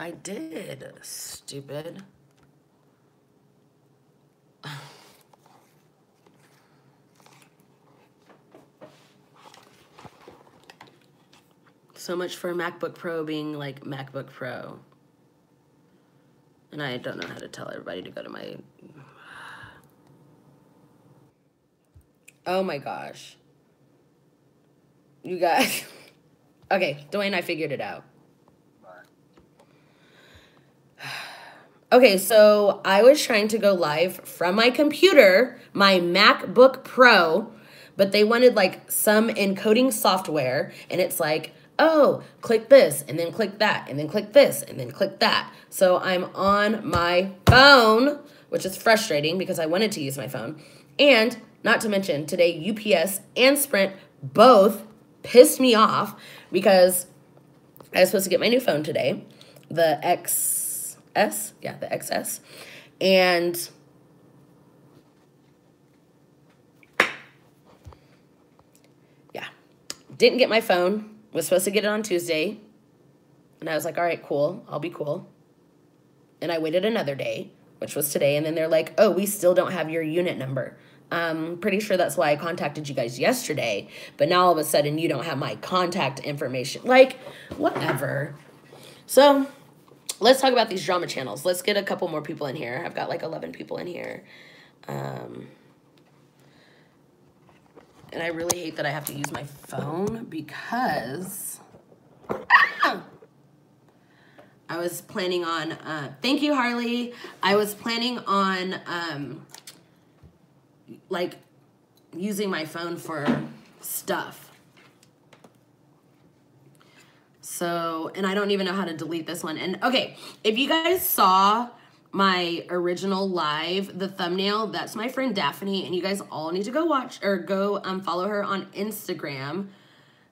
I did, stupid. So much for MacBook Pro being like MacBook Pro. And I don't know how to tell everybody to go to my... Oh my gosh. You guys... Okay, Dwayne, I figured it out. Okay, so I was trying to go live from my computer, my MacBook Pro, but they wanted like some encoding software, and it's like, oh, click this, and then click that, and then click this, and then click that. So I'm on my phone, which is frustrating because I wanted to use my phone. And not to mention, today UPS and Sprint both pissed me off because I was supposed to get my new phone today, the XS, yeah, the XS, and yeah, didn't get my phone, was supposed to get it on Tuesday, and I was like, all right, cool, I'll be cool, and I waited another day, which was today, and then they're like, oh, we still don't have your unit number. I'm pretty sure that's why I contacted you guys yesterday, but now all of a sudden you don't have my contact information. Like, whatever. So let's talk about these drama channels. Let's get a couple more people in here. I've got like 11 people in here. And I really hate that I have to use my phone because I was planning on, thank you, Harley. I was planning on like using my phone for stuff. So, and I don't even know how to delete this one. And okay, if you guys saw my original live, the thumbnail, that's my friend Daphne, and you guys all need to go watch or go follow her on Instagram.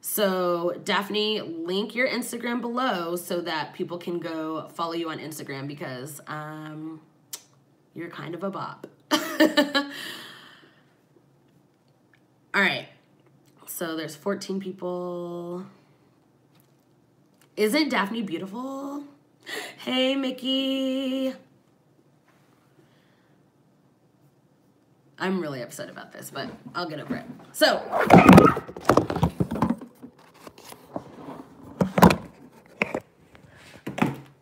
So Daphne, link your Instagram below so that people can go follow you on Instagram because you're kind of a bop. All right, so there's 14 people. Isn't Daphne beautiful? Hey, Mickey. I'm really upset about this, but I'll get over it. So,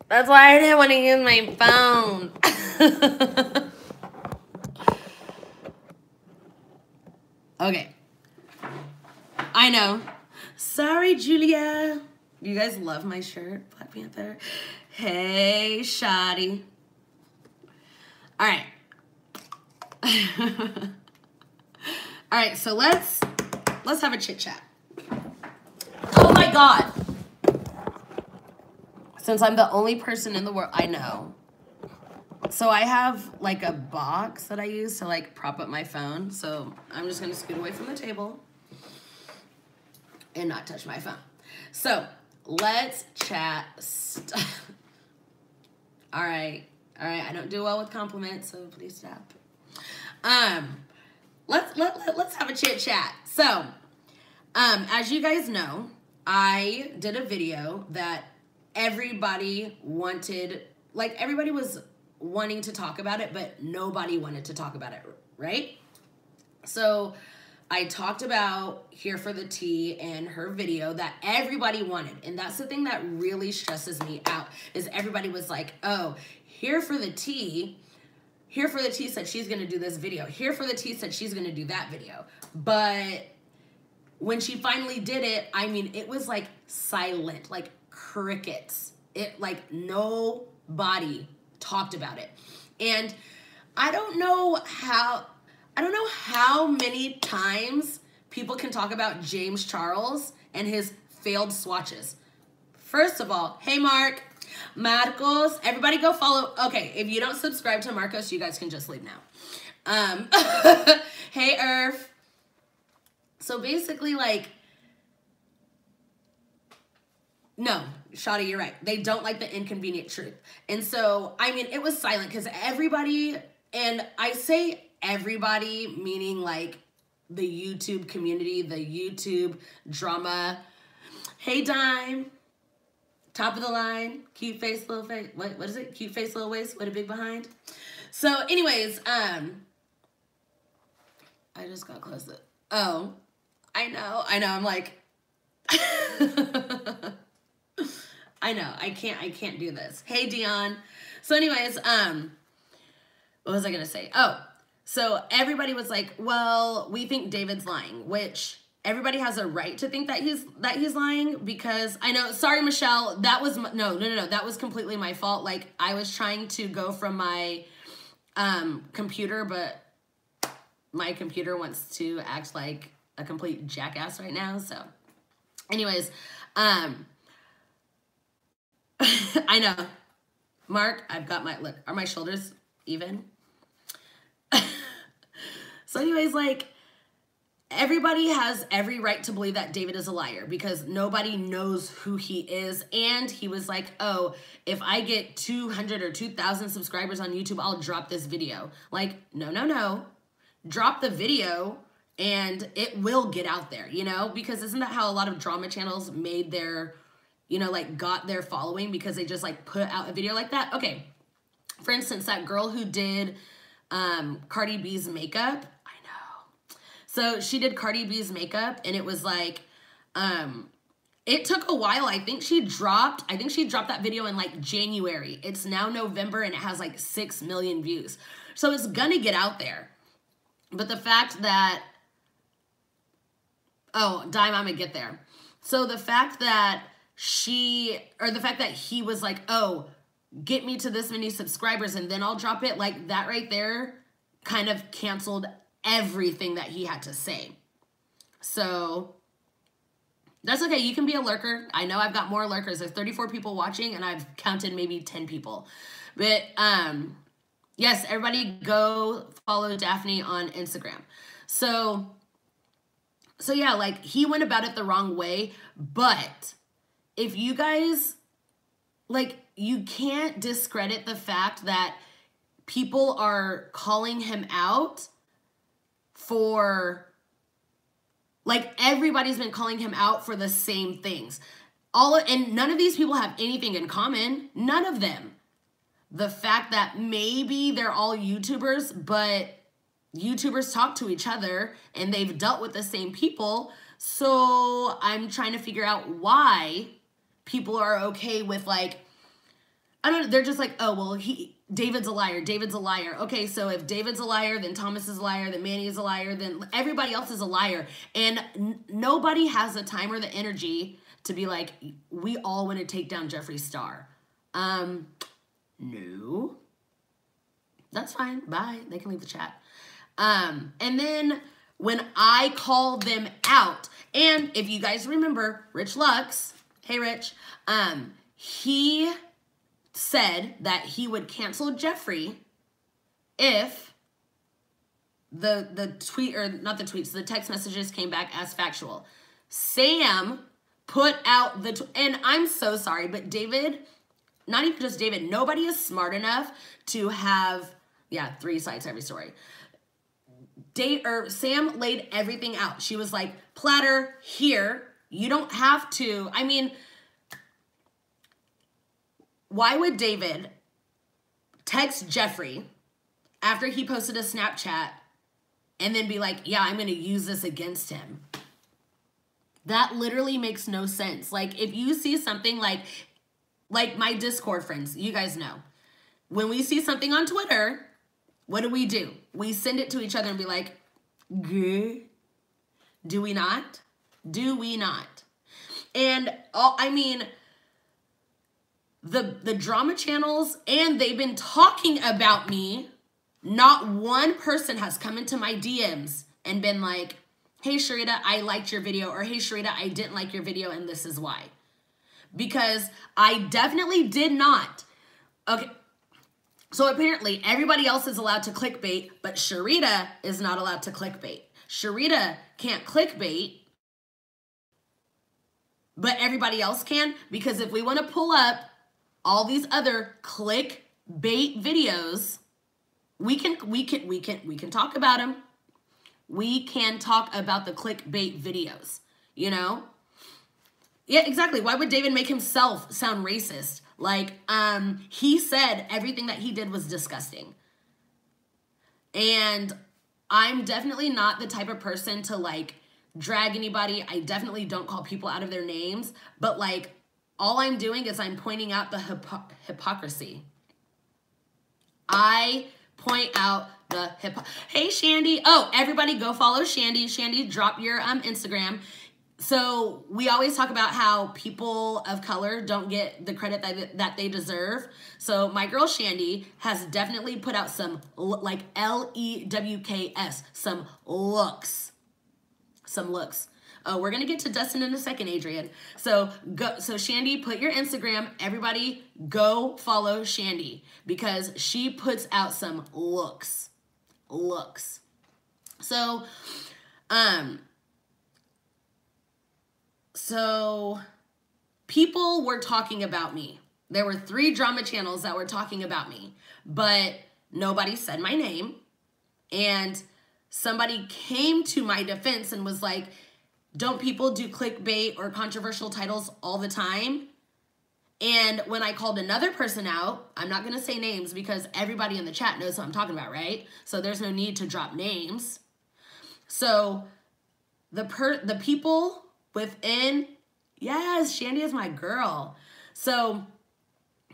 that's why I didn't want to use my phone. Okay. I know. Sorry, Julia. You guys love my shirt, Black Panther. Hey, Shoddy. All right. All right, so let's have a chit chat. Oh my God. Since I'm the only person in the world, I know. So I have like a box that I use to like prop up my phone. So I'm just gonna scoot away from the table and not touch my phone. So let's chat stuff. All right. I don't do well with compliments, so please stop. Let's have a chit chat. So, as you guys know, I did a video that everybody wanted, like everybody was wanting to talk about it, but nobody wanted to talk about it, right? So I talked about Here for the Tea and her video that everybody wanted. And that's the thing that really stresses me out is everybody was like, oh, Here for the Tea said she's going to do this video. Here for the Tea said she's going to do that video. But when she finally did it, I mean, it was like silent, like crickets. It like nobody talked about it. And I don't know how many times people can talk about James Charles and his failed swatches. First of all, hey Mark, Marcos, everybody go follow. Okay, if you don't subscribe to Marcos, you guys can just leave now. Hey Irv. So basically like, no, Shadi, you're right. They don't like the inconvenient truth. And so, I mean, it was silent because everybody, and I say everybody, meaning like the YouTube community, the YouTube drama. Hey, Dime. Top of the line, cute face, little face. What is it? Cute face, little waist, with a big behind. So anyways, I just got close to, oh, I know. I'm like, I know, I can't do this. Hey, Dion. So anyways, what was I gonna say? Oh, so everybody was like, well, we think David's lying, which everybody has a right to think that he's lying, because I know, sorry, Michelle, that was, no, that was completely my fault. Like, I was trying to go from my computer, but my computer wants to act like a complete jackass right now. So anyways, I know, Mark, I've got my, look, are my shoulders even? So anyways, like, everybody has every right to believe that David is a liar, because nobody knows who he is. And he was like, oh, if I get 200 or 2,000 subscribers on YouTube, I'll drop this video. Like, no. Drop the video and it will get out there, you know? Because isn't that how a lot of drama channels made their, you know, like, got their following, because they just, like, put out a video like that? Okay. For instance, that girl who did Cardi B's makeup, so she did Cardi B's makeup, and it was like, it took a while. I think she dropped that video in like January. It's now November, and it has like 6 million views. So it's gonna get out there. But the fact that, oh, Dime, I'm gonna get there. So the fact that he was like, oh, get me to this many subscribers and then I'll drop it, like, that right there kind of canceled everything that he had to say. So that's okay. You can be a lurker. I know I've got more lurkers. There's 34 people watching, and I've counted maybe 10 people. But yes, everybody go follow Daphne on Instagram. So yeah, like, he went about it the wrong way. But if you guys, like, you can't discredit the fact that people are calling him out for, like, everybody's been calling him out for the same things. And none of these people have anything in common. None of them. The fact that maybe they're all YouTubers, but YouTubers talk to each other and they've dealt with the same people. So I'm trying to figure out why people are okay with, like, I don't know, they're just like, oh, well, David's a liar. David's a liar. Okay, so if David's a liar, then Thomas is a liar, then Manny is a liar, then everybody else is a liar. And nobody has the time or the energy to be like, we all want to take down Jeffree Star. No. That's fine. Bye. They can leave the chat. And then when I call them out, and if you guys remember, Rich Lux, hey Rich, he said that he would cancel Jeffree if the tweet, or not the tweets, the text messages came back as factual. Sam put out and I'm so sorry, but David, not even just David, nobody is smart enough to have, 3 sides to every story. Sam laid everything out. She was like, platter here. You don't have to, I mean, why would David text Jeffree after he posted a Snapchat and then be like, yeah, I'm going to use this against him? That literally makes no sense. Like, if you see something like my Discord friends, you guys know, when we see something on Twitter, what do? We send it to each other and be like, "Gah." Do we not? Do we not? And I mean, the drama channels, and they've been talking about me. Not one person has come into my DMs and been like, hey, Sharita, I liked your video, or hey, Sharita, I didn't like your video, and this is why. Because I definitely did not. Okay, so apparently everybody else is allowed to clickbait, but Sharita is not allowed to clickbait. Sharita can't clickbait, but everybody else can, because if we want to pull up all these other clickbait videos, we can talk about them. We can talk about the clickbait videos, you know? Yeah, exactly. Why would David make himself sound racist? Like, he said everything that he did was disgusting. And I'm definitely not the type of person to, like, drag anybody. I definitely don't call people out of their names. But, like, all I'm doing is I'm pointing out the hypocrisy. I point out the Hey, Shandy. Oh, everybody go follow Shandy. Shandy, drop your Instagram. So we always talk about how people of color don't get the credit that they deserve. So my girl Shandy has definitely put out some, like, LEWKS, some looks. Some looks. We're going to get to Dustin in a second, Adrian. So Shandy, put your Instagram. Everybody go follow Shandy because she puts out some looks. Looks. So people were talking about me. There were 3 drama channels that were talking about me, but nobody said my name. And somebody came to my defense and was like, don't people do clickbait or controversial titles all the time? And when I called another person out, I'm not going to say names because everybody in the chat knows what I'm talking about, right? So there's no need to drop names. So the people within, yes, Shandy is my girl. So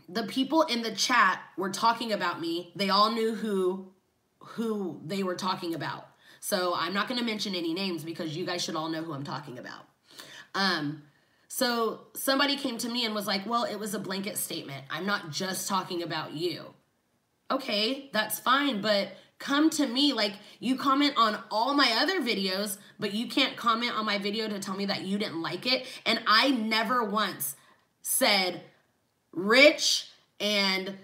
the people in the chat were talking about me. They all knew who they were talking about. So I'm not going to mention any names because you guys should all know who I'm talking about. So somebody came to me and was like, well, it was a blanket statement. I'm not just talking about you. Okay, that's fine, but come to me. Like, you comment on all my other videos, but you can't comment on my video to tell me that you didn't like it. And I never once said Rich and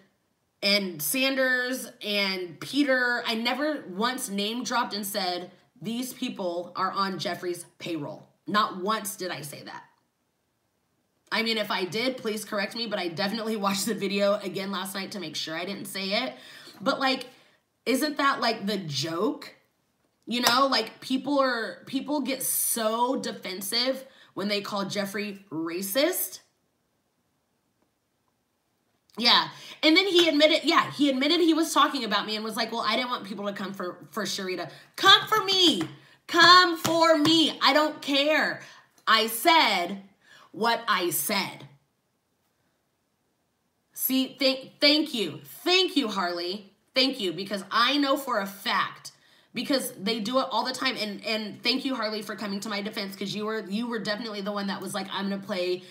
Sanders and Peter. I never once name dropped and said, these people are on Jeffrey's payroll. Not once did I say that. I mean, if I did, please correct me, but I definitely watched the video again last night to make sure I didn't say it. But, like, isn't that, like, the joke? You know, like, people get so defensive when they call Jeffrey racist. Yeah. And then he admitted he was talking about me and was like, well, I didn't want people to come for Sharita. Come for me. Come for me. I don't care. I said what I said. See, thank you. Thank you, Harley. Thank you, because I know for a fact, because they do it all the time. And thank you, Harley, for coming to my defense, because you were definitely the one that was like, I'm going to play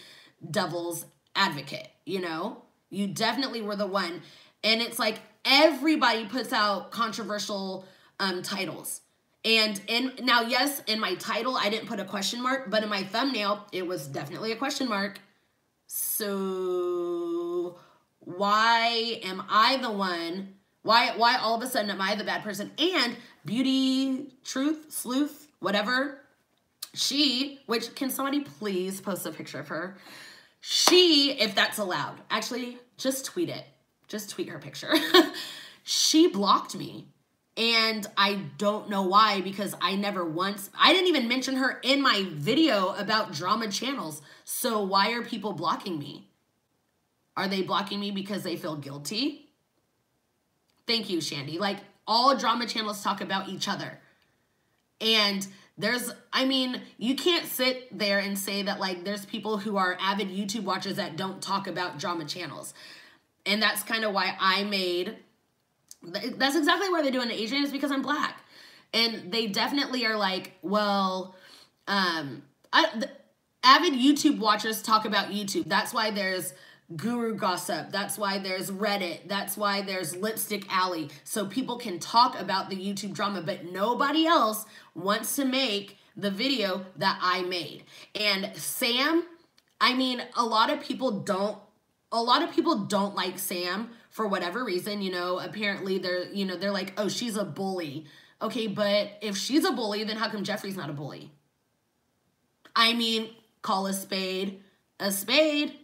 devil's advocate, you know? You definitely were the one. And it's like everybody puts out controversial titles. And now, yes, in my title, I didn't put a question mark, but in my thumbnail, it was definitely a question mark. So why am I the one? Why all of a sudden am I the bad person? And Beauty Truth, Sleuth, whatever, which can somebody please post a picture of her? She, if that's allowed, actually, just tweet it. Just tweet her picture. She blocked me. And I don't know why, because I didn't even mention her in my video about drama channels. So why are people blocking me? Are they blocking me because they feel guilty? Thank you, Shandy. Like, all drama channels talk about each other. And you can't sit there and say that, like, there's people who are avid YouTube watchers that don't talk about drama channels. And that's kind of why that's exactly why they're doing it, Adrian, is because I'm black. And they definitely are like, well, avid YouTube watchers talk about YouTube. That's why there's Guru Gossip. That's why there's Reddit. That's why there's Lipstick Alley. So people can talk about the YouTube drama, but nobody else wants to make the video that I made. And Sam, a lot of people don't like Sam for whatever reason. You know, apparently they're like, oh, she's a bully. Okay, but if she's a bully, then how come Jeffrey's not a bully? Call a spade a spade.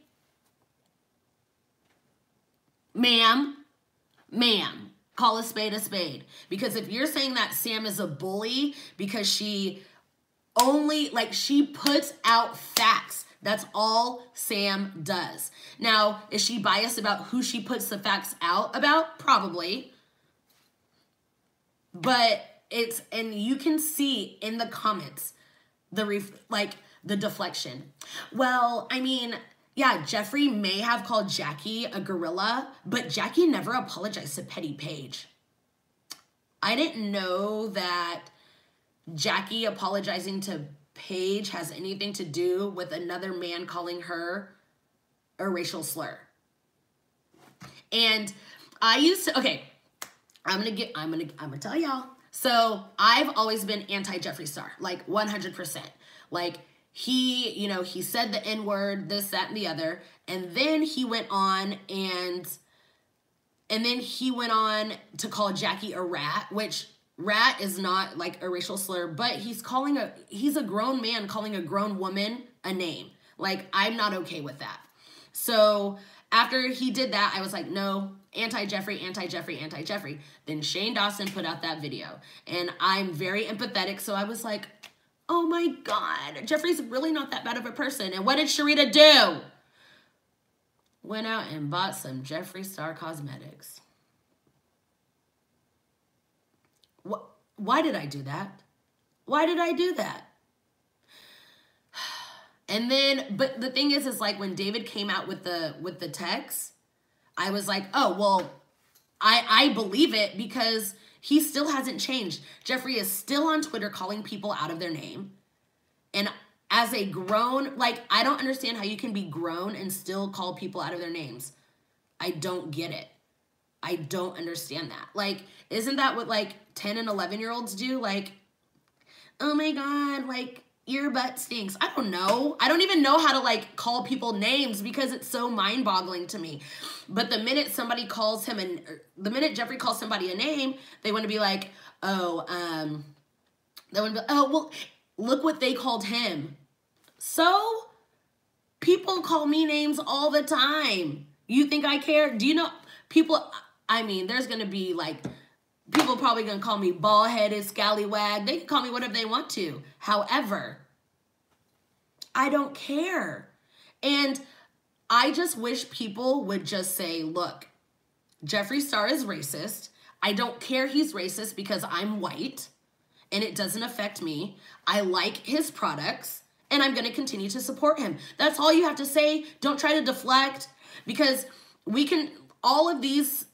Ma'am, call a spade a spade. Because if you're saying that Sam is a bully because she puts out facts That's all Sam does. Now, is she biased about who she puts the facts out about? Probably. But and you can see in the comments, the deflection. Well, I mean, yeah, Jeffree may have called Jackie a gorilla, but Jackie never apologized to Petty Page. I didn't know that Jackie apologizing to Paige has anything to do with another man calling her a racial slur. And I used to, okay, I'm gonna tell y'all. So I've always been anti-Jeffree Star, like 100%. Like he said the N-word, this, that, and the other. And then he went on to call Jackie a rat, which rat is not like a racial slur, but he's a grown man calling a grown woman a name. Like, I'm not okay with that. So after he did that, I was like, no, anti-Jeffree, anti-Jeffree, anti-Jeffree. Then Shane Dawson put out that video, and I'm very empathetic, so I was like, oh my God, Jeffree's really not that bad of a person. And what did Sharita do? Went out and bought some Jeffree Star cosmetics. Why did I do that? Why did I do that? And then, but the thing is like when David came out with the text, I was like, oh, well, I believe it because he still hasn't changed. Jeffree is still on Twitter calling people out of their name. And as a grown, like, I don't understand how you can be grown and still call people out of their names. I don't get it. I don't understand that. Like, isn't that what, like, 10 and 11-year-olds do? Like, oh my God, like, your butt stinks. I don't know. I don't even know how to, like, call people names because it's so mind-boggling to me. But the minute somebody calls him, the minute Jeffree calls somebody a name, they want to be like, oh, well, look what they called him. So, people call me names all the time. You think I care? Do you know, people, I mean, there's going to be, like, people probably going to call me bald-headed, scallywag. They can call me whatever they want to. However, I don't care. And I just wish people would just say, look, Jeffree Star is racist. I don't care he's racist because I'm white and it doesn't affect me. I like his products and I'm going to continue to support him. That's all you have to say. Don't try to deflect because all of these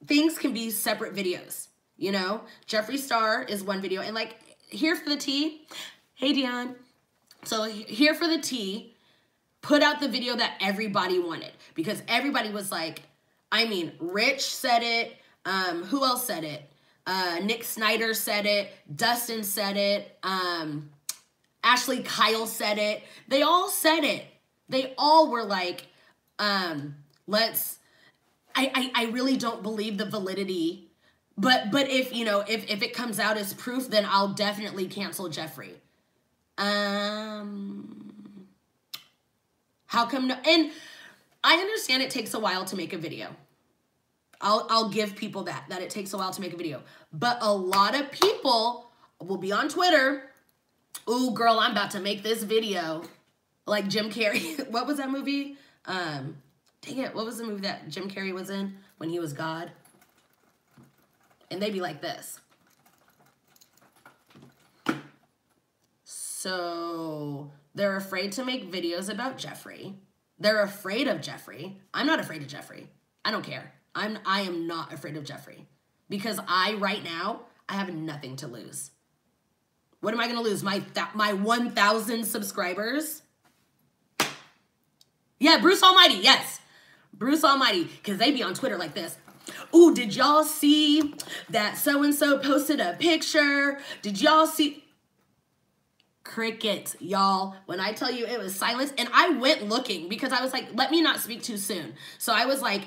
things can be separate videos. You know, Jeffree Star is one video. And like, here for the tea. Hey, Dion. So here for the tea, put out the video that everybody wanted. Because everybody was like, I mean, Rich said it. Who else said it? Nick Snyder said it. Dustin said it. Ashley Kyle said it. They all said it. They all were like, I really don't believe the validity. But if, you know, if it comes out as proof, then I'll definitely cancel Jeffree. How come no? And I understand it takes a while to make a video. I'll give people that it takes a while to make a video. But a lot of people will be on Twitter. Ooh, girl, I'm about to make this video. Like Jim Carrey. What was that movie? Dang it. What was the movie that Jim Carrey was in when he was God? And they'd be like this. So they're afraid to make videos about Jeffree. They're afraid of Jeffree. I'm not afraid of Jeffree. I don't care. I am not afraid of Jeffree. Because right now, I have nothing to lose. What am I going to lose? My 1,000 subscribers? Yeah, Bruce Almighty, yes. Bruce Almighty, because they be on Twitter like this. Ooh, did y'all see that so-and-so posted a picture? Did y'all see? Crickets, y'all. When I tell you it was silence, and I went looking because I was like, let me not speak too soon. So I was like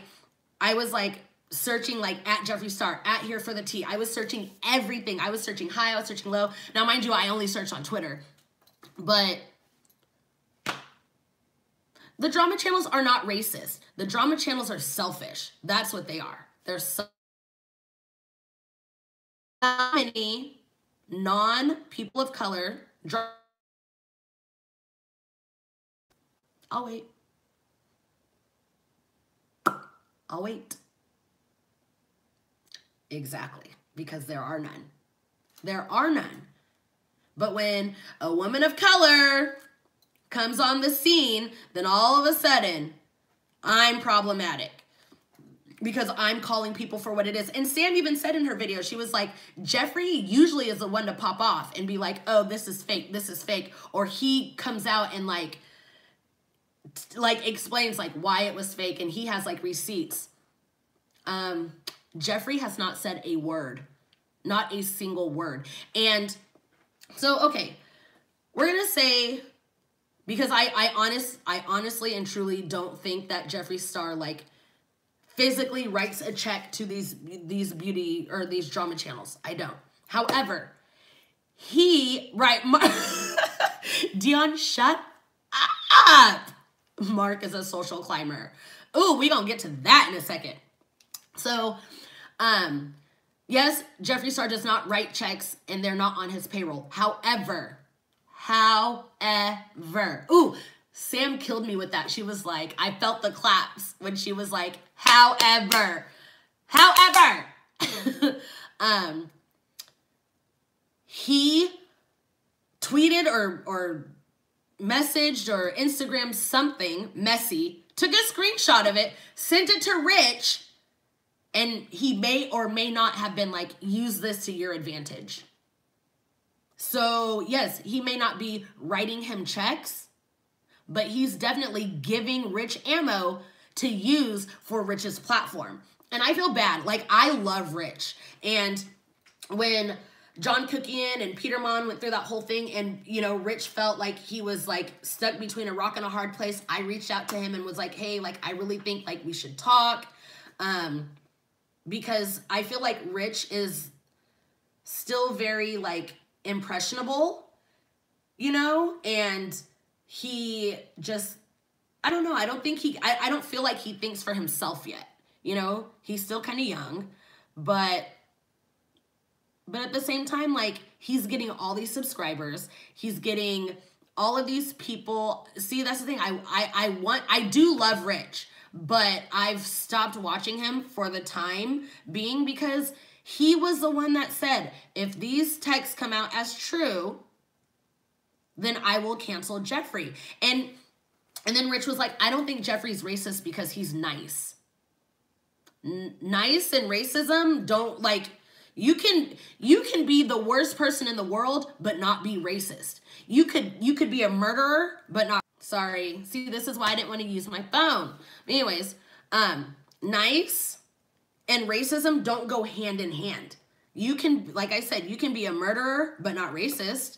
searching like at Jeffree Star, at Here for the Tea. I was searching everything. I was searching high, I was searching low. Now, mind you, I only searched on Twitter. But the drama channels are not racist. The drama channels are selfish. That's what they are. They're so many non-people of color I'll wait. I'll wait. Exactly, because there are none. There are none. But when a woman of color comes on the scene, then all of a sudden, I'm problematic. Because I'm calling people for what it is. And Sam even said in her video, she was like, Jeffree usually is the one to pop off and be like, oh, this is fake, this is fake. Or he comes out and like explains like why it was fake, and he has like receipts. Jeffree has not said a word. Not a single word. And so, okay, we're going to say, because I honestly and truly don't think that Jeffree Star like physically writes a check to these beauty or these drama channels. I don't. However, Dion, shut up. Mark is a social climber. Ooh, we gonna get to that in a second. So, yes, Jeffree Star does not write checks and they're not on his payroll. However, ooh, Sam killed me with that. She was like, I felt the claps when she was like, however, he tweeted or messaged or Instagrammed something messy, took a screenshot of it, sent it to Rich, and he may or may not have been like, use this to your advantage. So yes, he may not be writing him checks, but he's definitely giving Rich ammo to use for Rich's platform. And I feel bad. Like, I love Rich. And when John Cookian and Peter Mon went through that whole thing and, you know, Rich felt like he was, like, stuck between a rock and a hard place, I reached out to him and was like, hey, like, I really think, like, we should talk. Because I feel like Rich is still very, like, impressionable, you know? And he just, I don't know. I don't think I don't feel like he thinks for himself yet. You know, he's still kind of young, but at the same time, like, he's getting all these subscribers. He's getting all of these people. See, that's the thing. I do love Rich, but I've stopped watching him for the time being because he was the one that said, if these texts come out as true, then I will cancel Jeffree. And then Rich was like, I don't think Jeffree's racist because he's nice. Nice and racism don't, like, you can be the worst person in the world but not be racist. You could be a murderer but not, sorry. See, this is why I didn't want to use my phone. Anyways, nice and racism don't go hand in hand. You can, like I said, you can be a murderer but not racist.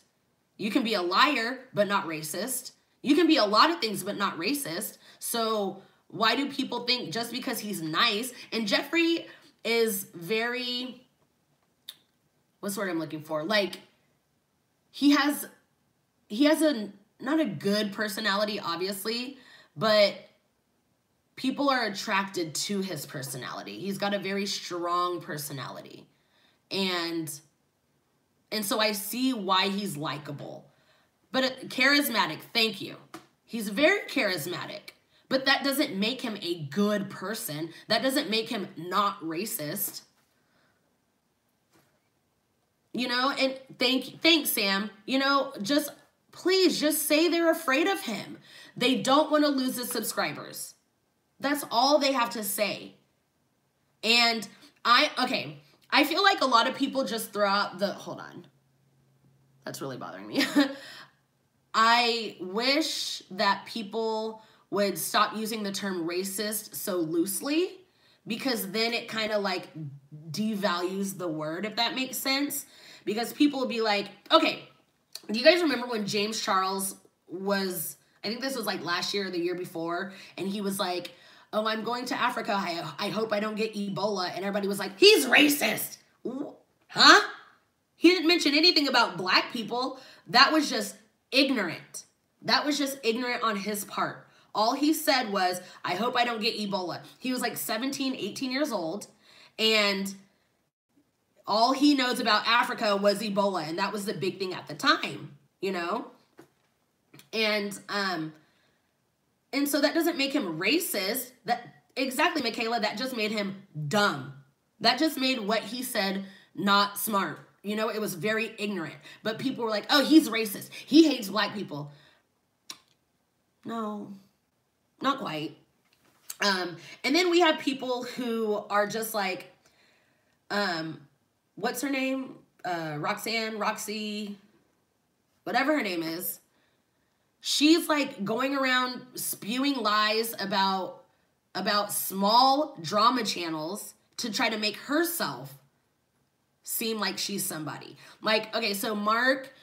You can be a liar, but not racist. You can be a lot of things, but not racist. So why do people think just because he's nice? And Jeffree is very, what's the word I'm looking for? Like, he has not a good personality, obviously, but people are attracted to his personality. He's got a very strong personality. And so I see why he's likable. But charismatic, thank you. He's very charismatic. But that doesn't make him a good person. That doesn't make him not racist. You know, and thanks, Sam. You know, please just say they're afraid of him. They don't want to lose his subscribers. That's all they have to say. And I feel like a lot of people just throw out hold on. That's really bothering me. I wish that people would stop using the term racist so loosely, because then it kind of like devalues the word, if that makes sense. Because people will be like, okay, do you guys remember when James Charles was, I think this was like last year or the year before, and he was like, oh, I'm going to Africa. I hope I don't get Ebola. And everybody was like, he's racist. Huh? He didn't mention anything about black people. That was just ignorant. That was just ignorant on his part. All he said was, I hope I don't get Ebola. He was like 17, 18 years old, and all he knows about Africa was Ebola, and that was the big thing at the time, you know? And And so that doesn't make him racist. That exactly, Michaela, that just made him dumb. That just made what he said not smart. You know, it was very ignorant. But people were like, oh, he's racist. He hates black people. No, not quite. And then we have people who are just like, what's her name? Roxy, whatever her name is. She's like going around spewing lies about small drama channels to try to make herself seem like she's somebody. Like, okay, so Mark,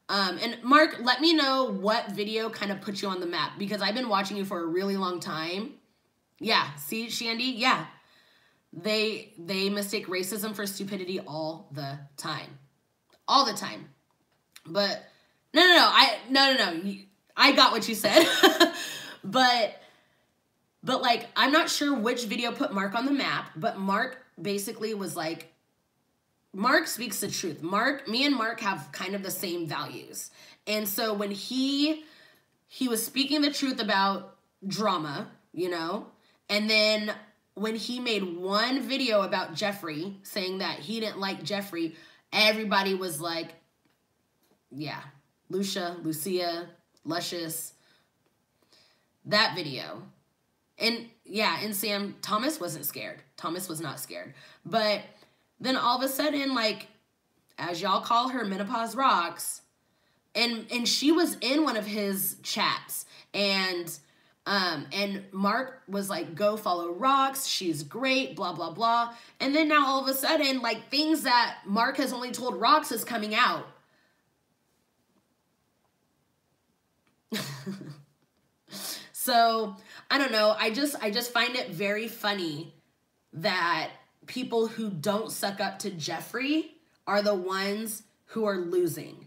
and Mark, let me know what video kind of put you on the map, because I've been watching you for a really long time. Yeah, see, Shandy? Yeah. They mistake racism for stupidity all the time. All the time. But, no. I got what you said. but like, I'm not sure which video put Mark on the map, but Mark basically was like, Mark speaks the truth. Me and Mark have kind of the same values. And so when he was speaking the truth about drama, you know, and then when he made one video about Jeffree, saying that he didn't like Jeffree, everybody was like, yeah, Lucia, Luscious, that video. And yeah, and Sam, Thomas wasn't scared. Thomas was not scared. But then all of a sudden, like, as y'all call her, Menopause Rocks, and she was in one of his chats, and Mark was like, go follow Rox, she's great, blah, blah, blah. And then now all of a sudden, like, things that Mark has only told Rox is coming out. So, I don't know. I just find it very funny that people who don't suck up to Jeffree are the ones who are losing.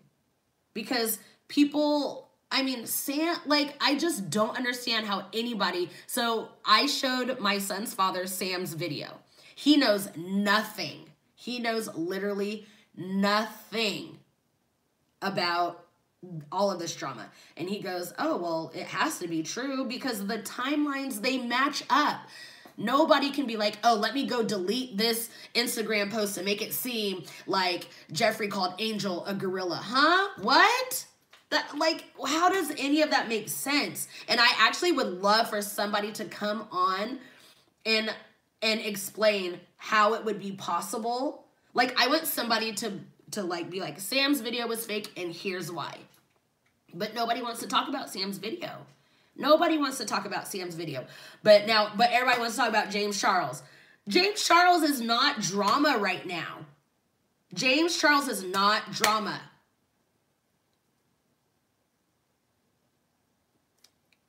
Because people, I mean, Sam, like, I just don't understand how anybody, so I showed my son's father Sam's video. He knows nothing. He knows literally nothing about all of this drama. And he goes, oh, well, it has to be true because the timelines, they match up. Nobody can be like, oh, let me go delete this Instagram post and make it seem like Jeffree called Angel a gorilla. Huh? What? That, like, how does any of that make sense? And I actually would love for somebody to come on and explain how it would be possible. Like, I want somebody to like be like, Sam's video was fake and here's why. But nobody wants to talk about Sam's video. Nobody wants to talk about Sam's video. But everybody wants to talk about James Charles. James Charles is not drama right now. James Charles is not drama.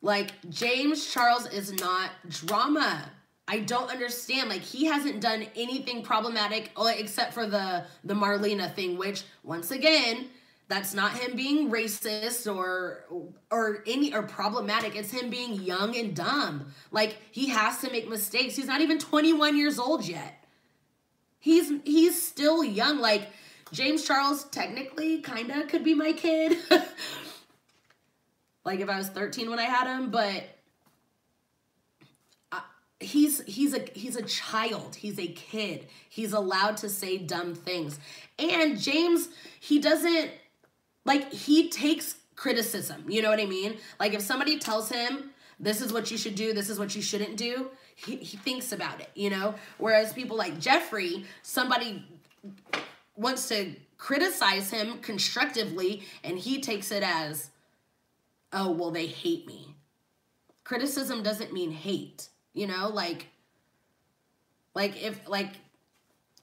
Like, James Charles is not drama. I don't understand. Like, he hasn't done anything problematic except for the Marlena thing, which, once again, that's not him being racist or problematic. It's him being young and dumb. Like, he has to make mistakes. He's not even 21 years old yet. He's still young. Like, James Charles technically kind of could be my kid. Like, if I was 13 when I had him, but he's a child. He's a kid. He's allowed to say dumb things. And James, he doesn't, like, he takes criticism. You know what I mean? Like, if somebody tells him, this is what you should do, this is what you shouldn't do, he thinks about it, you know? Whereas people like Jeffree, somebody wants to criticize him constructively, and he takes it as, oh, well, they hate me. Criticism doesn't mean hate. You know, like if, like,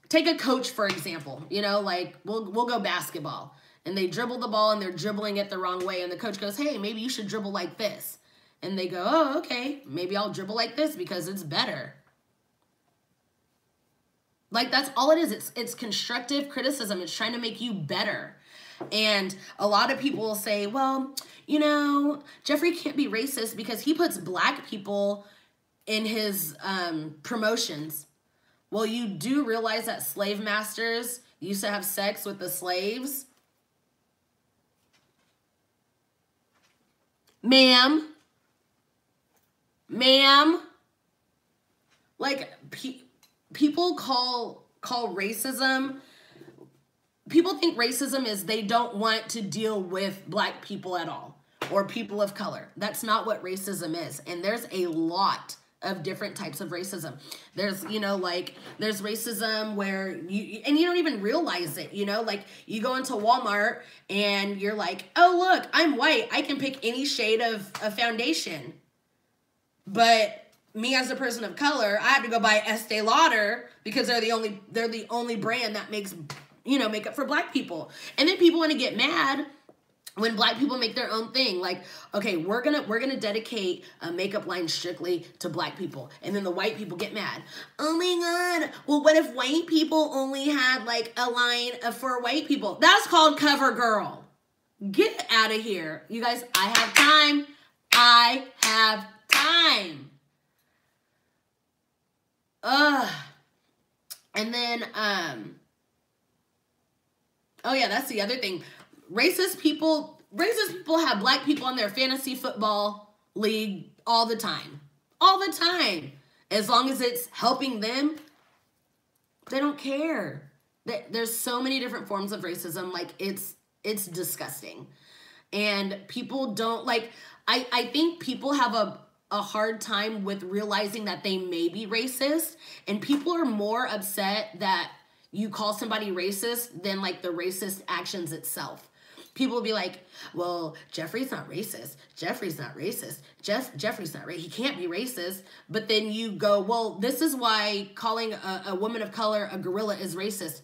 take a coach, for example, you know, like, we'll go basketball, and they dribble the ball, and they're dribbling it the wrong way, and the coach goes, hey, maybe you should dribble like this. And they go, oh, okay, maybe I'll dribble like this because it's better. Like, that's all it is. It's constructive criticism. It's trying to make you better. And a lot of people will say, well, you know, Jeffree can't be racist because he puts black people in his promotions. Well, you do realize that slave masters used to have sex with the slaves? Ma'am, ma'am, like people call racism, people think racism is they don't want to deal with black people at all or people of color. That's not what racism is. And there's a lot of different types of racism. There's, you know, like there's racism where you don't even realize it, you know, like you go into Walmart and you're like, oh, look, I'm white. I can pick any shade of foundation. But me as a person of color, I have to go buy Estee Lauder because they're the only brand that makes, you know, makeup for black people. And then people want to get mad when black people make their own thing. Like, okay, we're gonna dedicate a makeup line strictly to black people. And then the white people get mad. Oh my God. Well, what if white people only had like a line for white people? That's called CoverGirl. Get out of here. You guys, I have time. I have time. And then, oh yeah, that's the other thing. Racist people have black people on their fantasy football league all the time. All the time. As long as it's helping them, they don't care. There's so many different forms of racism. Like, it's disgusting. And people don't, like, I think people have a hard time with realizing that they may be racist. And people are more upset that you call somebody racist than, like, the racist actions itself. People will be like, well, Jeffrey's not racist. Jeffrey's not racist. Jeffrey's not racist. He can't be racist. But then you go, well, this is why calling a woman of color a gorilla is racist.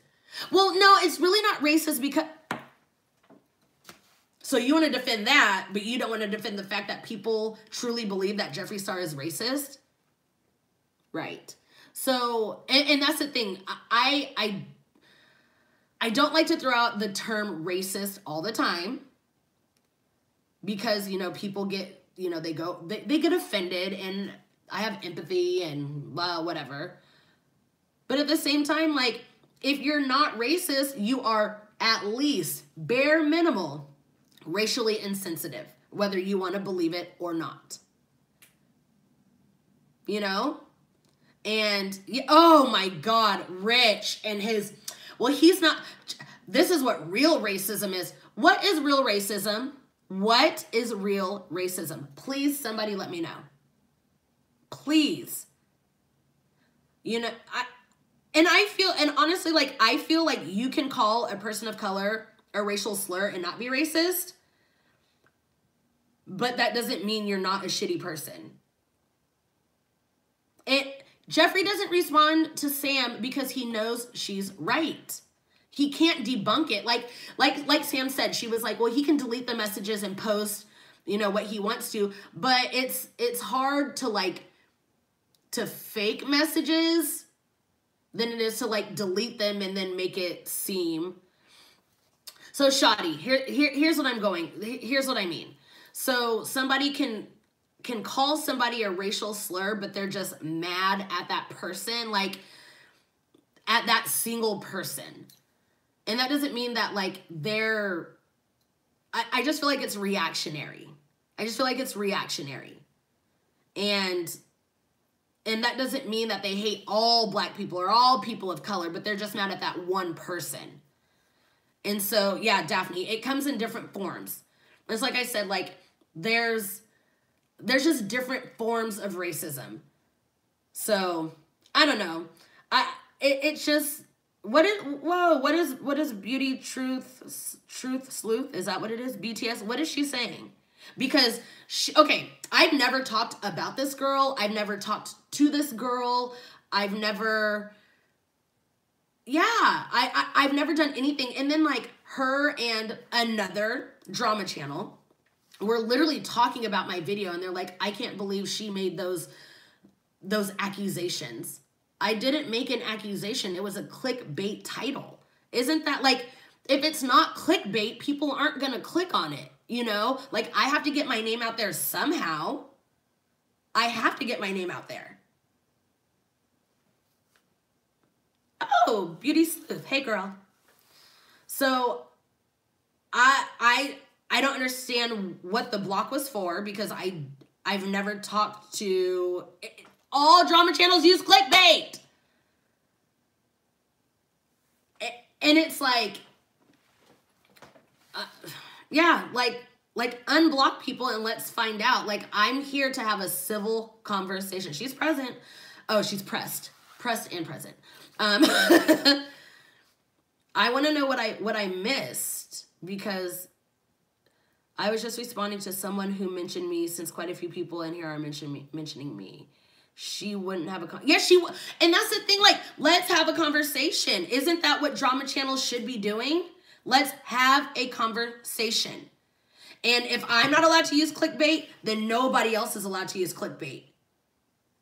Well, no, it's really not racist because... So you want to defend that, but you don't want to defend the fact that people truly believe that Jeffree Star is racist? Right. So, and that's the thing. I don't like to throw out the term racist all the time because, you know, people get, you know, they get offended, and I have empathy and whatever. But at the same time, like, if you're not racist, you are at least bare minimal racially insensitive, whether you want to believe it or not. You know? And, oh my God, Rich and his... Well, he's not... This is what real racism is. What is real racism? What is real racism? Please, somebody let me know. Please. You know, and honestly, like, I feel like you can call a person of color a racial slur and not be racist, but that doesn't mean you're not a shitty person. Jeffree doesn't respond to Sam because he knows she's right. He can't debunk it. Like Sam said, she was like, well, he can delete the messages and post, you know, what he wants to, but it's hard to, like, to fake messages than it is to, like, delete them and then make it seem. So, Shadi, here's what I'm going. Here's what I mean. So somebody can call somebody a racial slur, but they're just mad at that person, like, at that single person. And that doesn't mean that, like, they're... I just feel like it's reactionary. I just feel like it's reactionary. And that doesn't mean that they hate all black people or all people of color, but they're just mad at that one person. And so, yeah, Daphne, it comes in different forms. It's like I said, like, there's just different forms of racism. So, I don't know. It's just, what is Beauty Truth Sleuth? Is that what it is? BTS? What is she saying? Because, okay, I've never talked about this girl. I've never talked to this girl. I've never... Yeah, I've never done anything. And then, like, her and another drama channel were literally talking about my video, and they're like, I can't believe she made those accusations. I didn't make an accusation. It was a clickbait title. Isn't that, like, if it's not clickbait, people aren't going to click on it, you know? Like, I have to get my name out there somehow. I have to get my name out there. Oh, Beauty Sleuth. Hey, girl. So, I don't understand what the block was for, because I've never talked to, all drama channels use clickbait. And it's like, yeah, like unblock people and let's find out. Like, I'm here to have a civil conversation. She's present. Oh, she's pressed and present. I want to know what I missed, because I was just responding to someone who mentioned me, since quite a few people in here are mentioning me. She wouldn't have a yes, she would. And that's the thing, like, let's have a conversation. Isn't that what drama channels should be doing? Let's have a conversation. And if I'm not allowed to use clickbait, then nobody else is allowed to use clickbait.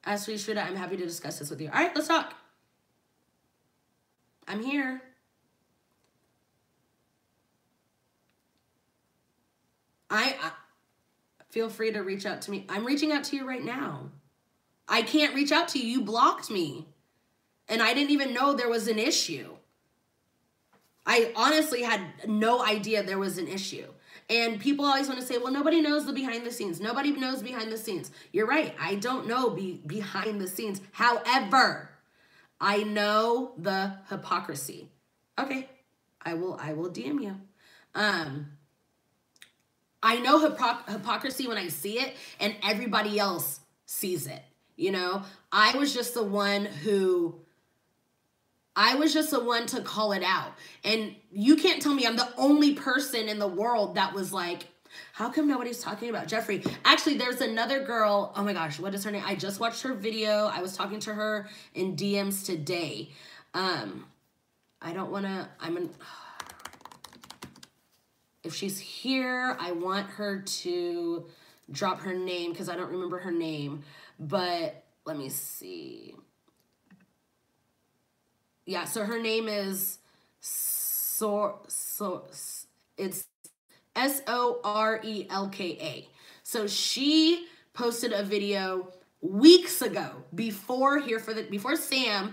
As for Shrida, I'm happy to discuss this with you. All right, let's talk. I'm here. I feel free to reach out to me. I'm reaching out to you right now. I can't reach out to you. You blocked me. And I didn't even know there was an issue. I honestly had no idea there was an issue. And people always want to say, well, nobody knows the behind the scenes. Nobody knows behind the scenes. You're right. I don't know behind the scenes. However, I know the hypocrisy. Okay. I will DM you. I know hypocrisy when I see it, and everybody else sees it. You know, I was just the one to call it out. And you can't tell me I'm the only person in the world that was like, how come nobody's talking about Jeffree? Actually, there's another girl. Oh my gosh, what is her name? I just watched her video. I was talking to her in DMs today. I don't want to, if she's here, I want her to drop her name because I don't remember her name. But let me see. Yeah, so her name is it's Sorelka. So she posted a video weeks ago before Sam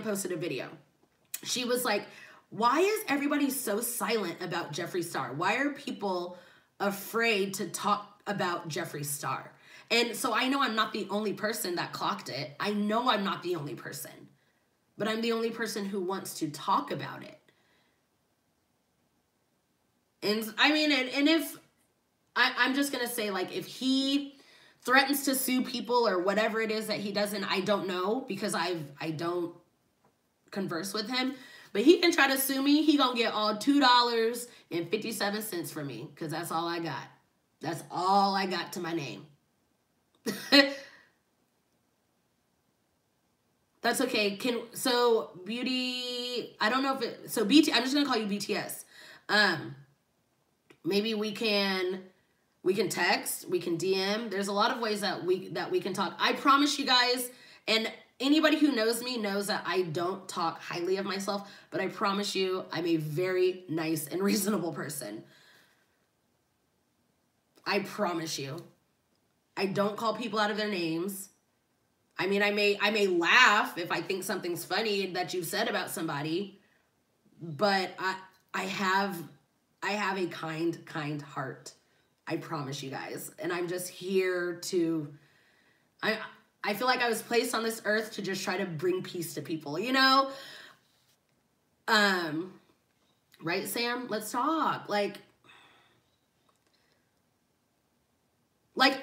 posted a video. She was like, why is everybody so silent about Jeffree Star? Why are people afraid to talk about Jeffree Star? And so I know I'm not the only person that clocked it. I know I'm not the only person, but I'm the only person who wants to talk about it. And I mean, and if I'm just going to say, like, if he threatens to sue people or whatever it is that he does, and I don't know because I don't converse with him, but he can try to sue me. He gonna get all $2.57 from me because that's all I got. That's all I got to my name. That's okay. So Beauty, I don't know if it, so BT, I'm just gonna call you BTS. Maybe we can text, we can DM. There's a lot of ways that we can talk. I promise you guys, and anybody who knows me knows that I don't talk highly of myself, but I promise you I'm a very nice and reasonable person. I promise you. I don't call people out of their names. I mean, I may laugh if I think something's funny that you've said about somebody, but I have a kind heart. I promise you guys. And I'm just here to, I feel like I was placed on this earth to just try to bring peace to people, you know? Right, Sam? Let's talk. Like,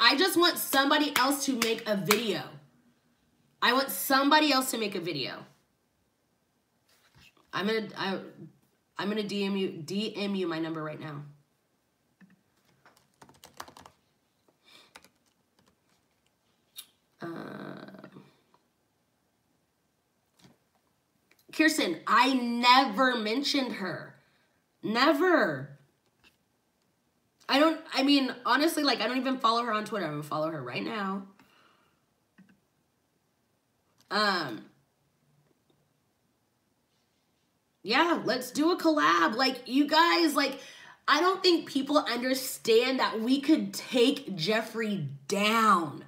I just want somebody else to make a video. I want somebody else to make a video. I'm gonna DM you my number right now. Kirsten, I never mentioned her. Never. I mean, honestly, like, I don't even follow her on Twitter. I'm gonna follow her right now. Yeah, let's do a collab. Like, you guys, like, I don't think people understand that we could take Jeffree down.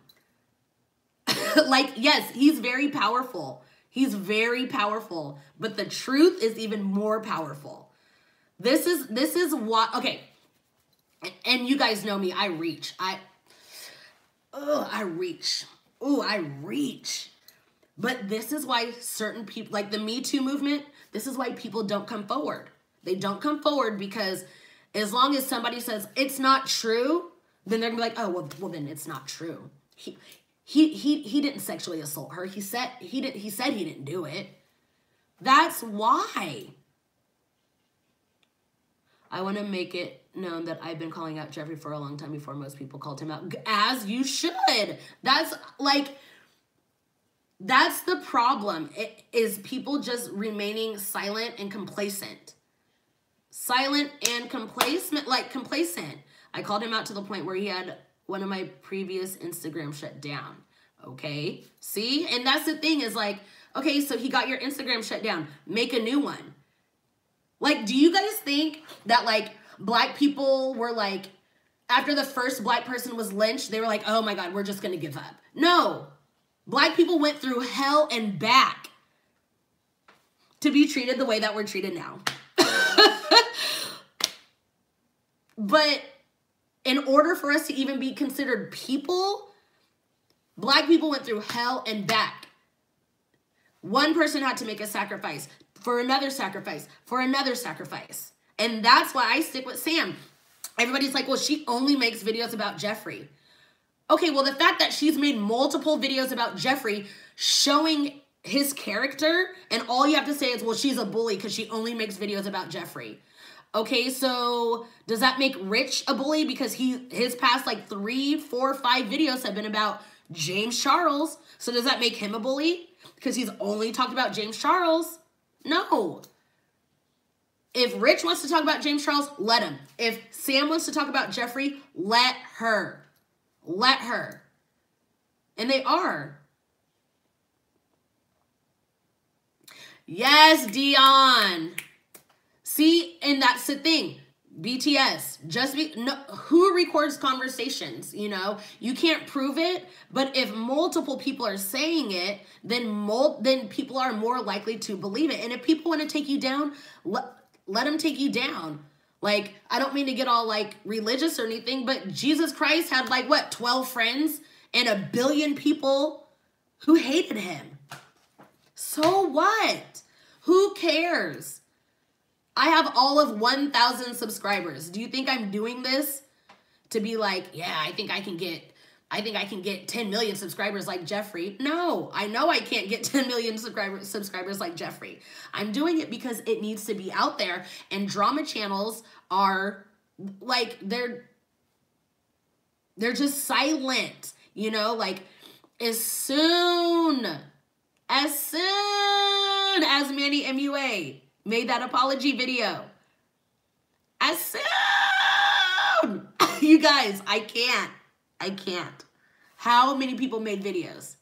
Like, yes, he's very powerful. He's very powerful, but the truth is even more powerful. This is what, okay. And you guys know me, I reach. I reach. Ooh, I reach. But this is why certain people, like the Me Too movement, this is why people don't come forward. They don't come forward because as long as somebody says it's not true, then they're gonna be like, oh, well then it's not true. He didn't sexually assault her. He said he didn't do it. That's why. I want to make it known that I've been calling out Jeffree for a long time before most people called him out. As you should. That's the problem. It is people just remaining silent and complacent. Silent and complacent. I called him out to the point where he had one of my previous Instagram shut down. Okay? See? And that's the thing is like, okay, so he got your Instagram shut down. Make a new one. Like, do you guys think that, like, black people were, like, after the first black person was lynched, they were like, oh, my God, we're just going to give up? No. Black people went through hell and back to be treated the way that we're treated now. But in order for us to even be considered people, black people went through hell and back. One person had to make a sacrifice for another sacrifice, for another sacrifice. And that's why I stick with Sam. Everybody's like, well, she only makes videos about Jeffree. Okay, well, the fact that she's made multiple videos about Jeffree showing his character, and all you have to say is, well, she's a bully because she only makes videos about Jeffree. Okay, so does that make Rich a bully because his past like 3, 4, 5 videos have been about James Charles? So does that make him a bully because he's only talked about James Charles? No. If Rich wants to talk about James Charles, let him. If Sam wants to talk about Jeffree, let her. Let her. And they are. Yes, Dion. See, and that's the thing. BTS, who records conversations, you know? You can't prove it, but if multiple people are saying it, then people are more likely to believe it. And if people want to take you down, let them take you down. Like, I don't mean to get all, like, religious or anything, but Jesus Christ had, like, what, 12 friends and 1 billion people who hated him. So what? Who cares? I have all of 1,000 subscribers. Do you think I'm doing this to be like, yeah, I think I can get 10 million subscribers like Jeffree? No, I know I can't get 10 million subscribers like Jeffree. I'm doing it because it needs to be out there, and drama channels are like, they're just silent, you know, like as soon as Manny MUA made that apology video. As soon! You guys, I can't. How many people made videos?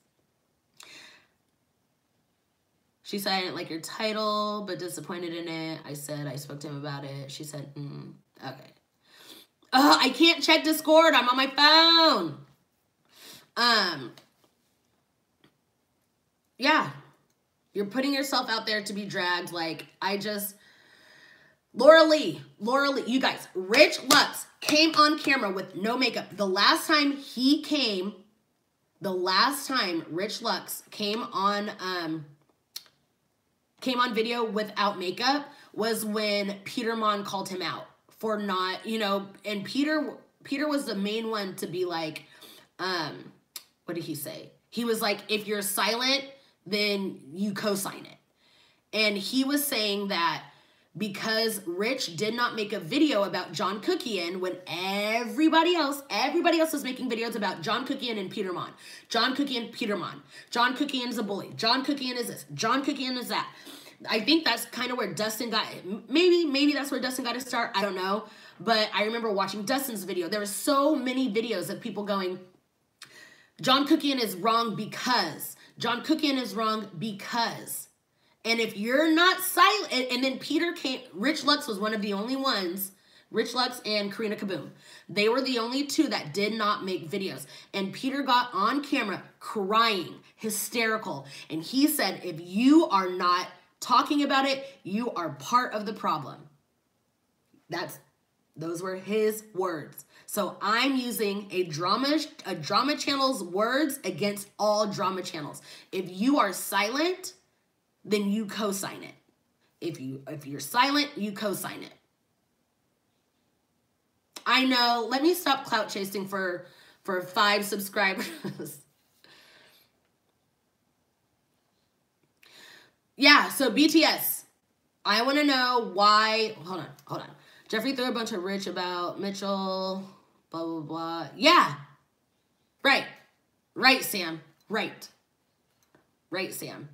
She said, I didn't like your title, but disappointed in it. I said, I spoke to him about it. She said, okay. I can't check Discord. I'm on my phone. Yeah. You're putting yourself out there to be dragged. Like, Laura Lee, you guys, Rich Lux came on camera with no makeup. The last time Rich Lux came on video without makeup was when Peter Mon called him out for not, you know, and Peter was the main one to be like, what did he say? He was like, if you're silent, then you co-sign it. And he was saying that because Rich did not make a video about John Cookian when everybody else was making videos about John Cookian and Peter Mon. John Cookian, Peter Mon. John Cookian is a bully. John Cookian is this. John Cookian is that. I think that's kind of where Dustin got, maybe that's where Dustin got to start. I don't know. But I remember watching Dustin's video. There were so many videos of people going, John Cookian is wrong because. John Cookian is wrong because. And if you're not silent, and then Rich Lux was one of the only ones, Rich Lux and Karina Kaboom. They were the only two that did not make videos. And Peter got on camera crying, hysterical. And he said, if you are not talking about it, you are part of the problem. Those were his words. So I'm using a drama channel's words against all drama channels. If you are silent, then you co-sign it. If you're silent, you co-sign it. I know. Let me stop clout chasing for 5 subscribers. Yeah, so BTS. I want to know why. Hold on. Jeffree threw a bunch of rich about Mitchell, blah, blah, blah. Yeah. Right, Sam. Right, Sam.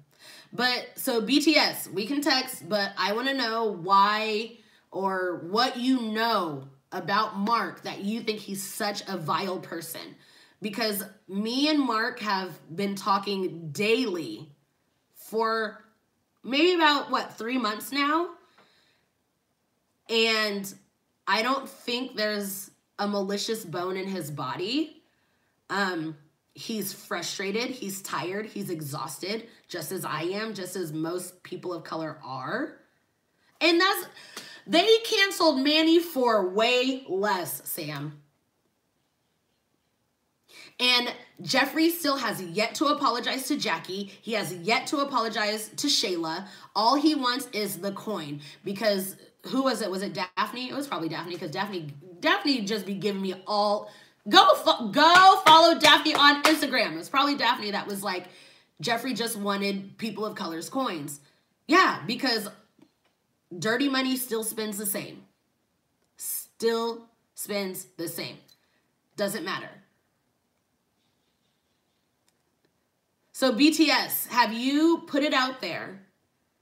But, so BTS, we can text, but I want to know why or what you know about Mark that you think he's such a vile person. Because me and Mark have been talking daily for maybe about, 3 months now? And I don't think there's a malicious bone in his body. He's frustrated, he's tired, he's exhausted, just as I am, just as most people of color are. And they canceled Manny for way less, Sam. And Jeffree still has yet to apologize to Jackie. He has yet to apologize to Shayla. All he wants is the coin. Because, who was it? Was it Daphne? It was probably Daphne, because Daphne just be giving me all... Go follow Daphne on Instagram. It was probably Daphne that was like, Jeffree just wanted people of color's coins. Yeah, because dirty money still spends the same. Still spends the same. Doesn't matter. So BTS, have you put it out there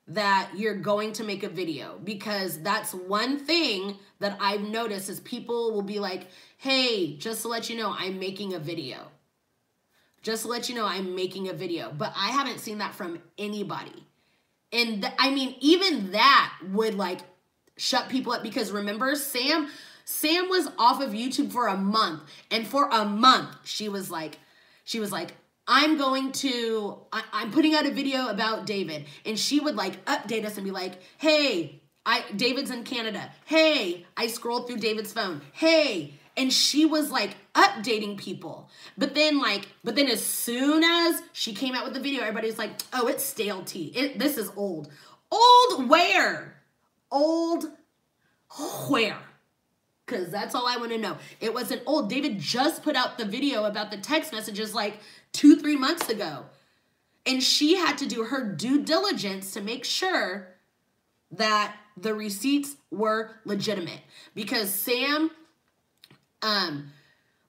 that you're going to make a video? Because that's one thing that I've noticed is people will be like, hey, just to let you know, I'm making a video. Just to let you know, I'm making a video. But I haven't seen that from anybody. And I mean, even that would like shut people up, because remember, Sam was off of YouTube for a month. And for a month, she was like, I'm putting out a video about David. And she would like update us and be like, hey, David's in Canada. Hey, I scrolled through David's phone. Hey. And she was like updating people. But then as soon as she came out with the video, everybody's like, oh, it's stale tea. This is old. Old where? Old where? Because that's all I want to know. It wasn't old. David just put out the video about the text messages like 2-3 months ago. And she had to do her due diligence to make sure that the receipts were legitimate. Because Sam,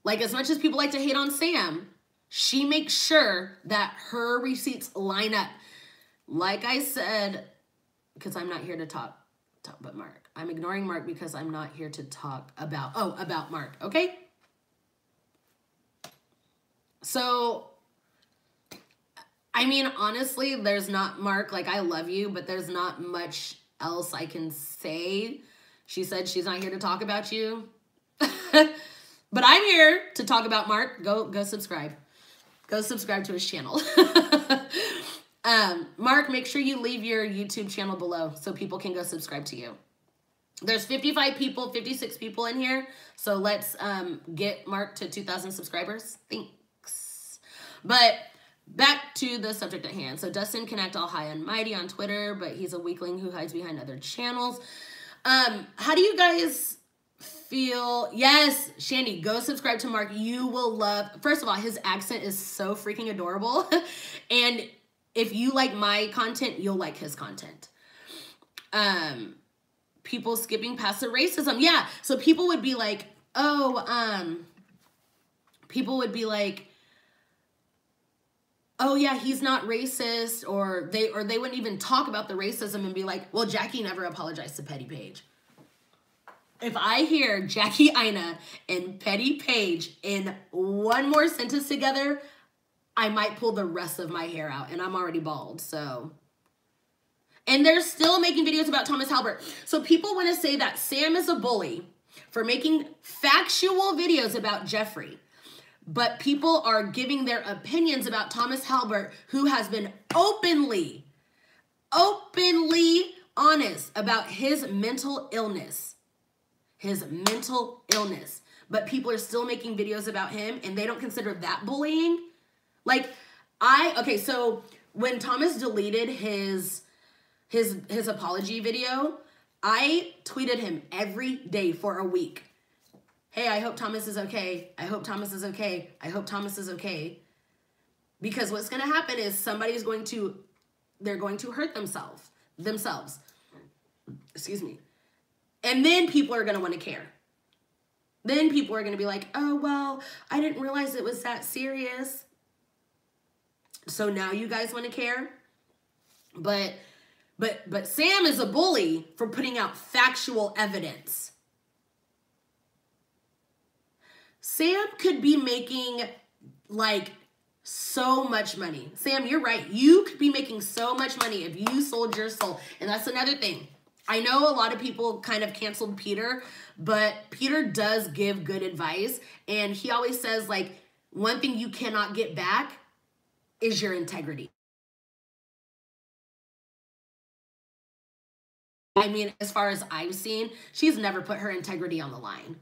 like as much as people like to hate on Sam, she makes sure that her receipts line up. Like I said, because I'm not here to talk about Mark. I'm ignoring Mark because I'm not here to talk about Mark, okay? So, I mean, honestly, there's not, Mark, like I love you, but there's not much else I can say. She said she's not here to talk about you. But I'm here to talk about Mark. Go subscribe. Go subscribe to his channel. Mark, make sure you leave your YouTube channel below so people can go subscribe to you. There's 56 people in here. So let's get Mark to 2,000 subscribers. Thanks. But back to the subject at hand. So Dustin can act all high and mighty on Twitter, but he's a weakling who hides behind other channels. How do you guys feel? Yes, Shandy, go subscribe to Mark. You will love, first of all, his accent is so freaking adorable. And if you like my content, you'll like his content. People skipping past the racism. Yeah, so people would be like, oh, people would be like, oh yeah, he's not racist, or they wouldn't even talk about the racism and be like, well, Jackie never apologized to Petty Page. If I hear Jackie Aina and Petty Page in one more sentence together, I might pull the rest of my hair out, and I'm already bald, so. And they're still making videos about Thomas Halbert. So people want to say that Sam is a bully for making factual videos about Jeffree. But people are giving their opinions about Thomas Halbert, who has been openly honest about his mental illness. his mental illness. But people are still making videos about him and they don't consider that bullying. Like, okay, so when Thomas deleted his apology video, I tweeted him every day for a week. Hey, I hope Thomas is okay. I hope Thomas is okay. I hope Thomas is okay. Because what's going to happen is they're going to hurt themselves. Excuse me. And then people are going to want to care. Then people are going to be like, oh, well, I didn't realize it was that serious. So now you guys want to care? But Sam is a bully for putting out factual evidence. Sam could be making like so much money. Sam, you're right. You could be making so much money if you sold your soul. And that's another thing. I know a lot of people kind of canceled Peter, but Peter does give good advice. And he always says, like, one thing you cannot get back is your integrity. I mean, as far as I've seen, she's never put her integrity on the line.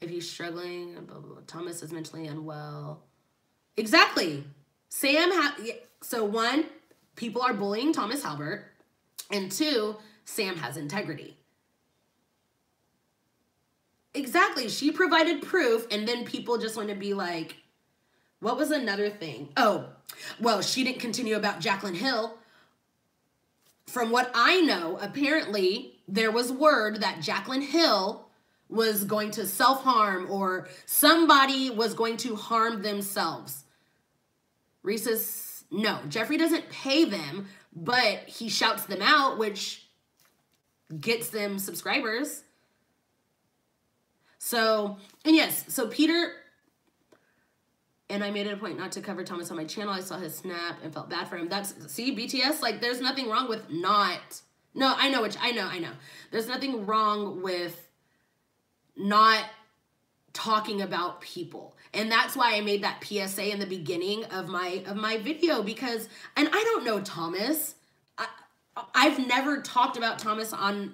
If he's struggling, blah, blah, blah. Thomas is mentally unwell. Exactly. So one, people are bullying Thomas Halbert. And two, Sam has integrity. Exactly. She provided proof, and then people just want to be like, what was another thing? Oh, well, she didn't continue about Jaclyn Hill. From what I know, apparently there was word that Jaclyn Hill was going to self-harm or somebody was going to harm themselves. Reese says, no, Jeffree doesn't pay them, but he shouts them out, which gets them subscribers. So, and yes, so Peter, and I made it a point not to cover Thomas on my channel. I saw his snap and felt bad for him. See, BTS, like, there's nothing wrong with I know. There's nothing wrong with not talking about people. And that's why I made that PSA in the beginning of my video, because, and I don't know Thomas. I've never talked about Thomas I've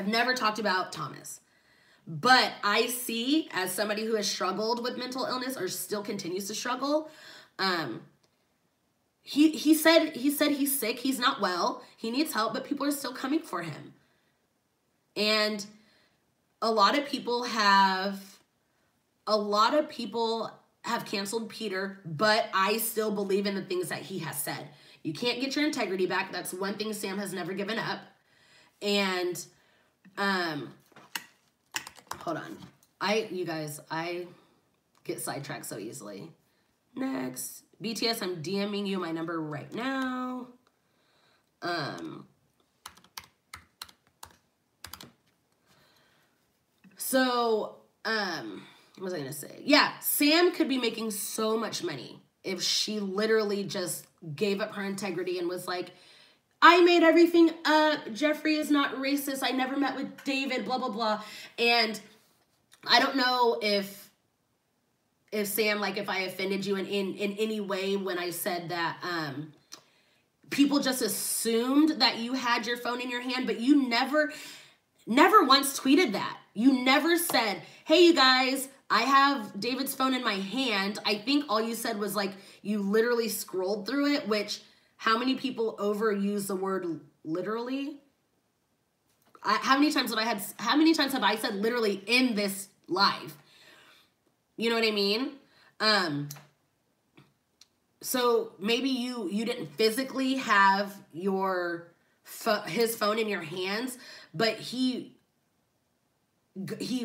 never talked about Thomas. But I see, as somebody who has struggled with mental illness or still continues to struggle, he said he's sick, he's not well, he needs help, but people are still coming for him. And a lot of people have canceled Peter, but I still believe in the things that he has said. You can't get your integrity back. That's one thing Sam has never given up. And hold on. You guys, I get sidetracked so easily. Next. BTS, I'm DMing you my number right now. What was I going to say? Yeah, Sam could be making so much money if she literally just gave up her integrity and was like, I made everything up. Jeffree is not racist. I never met with David, blah, blah, blah. And I don't know if Sam, like, if I offended you in any way when I said that people just assumed that you had your phone in your hand, but you never once tweeted that. You never said, hey, you guys, I have David's phone in my hand. I think all you said was, like, you literally scrolled through it, which how many people overuse the word literally? How many times have I said literally in this live? You know what I mean? So maybe you didn't physically have his phone in your hands, but he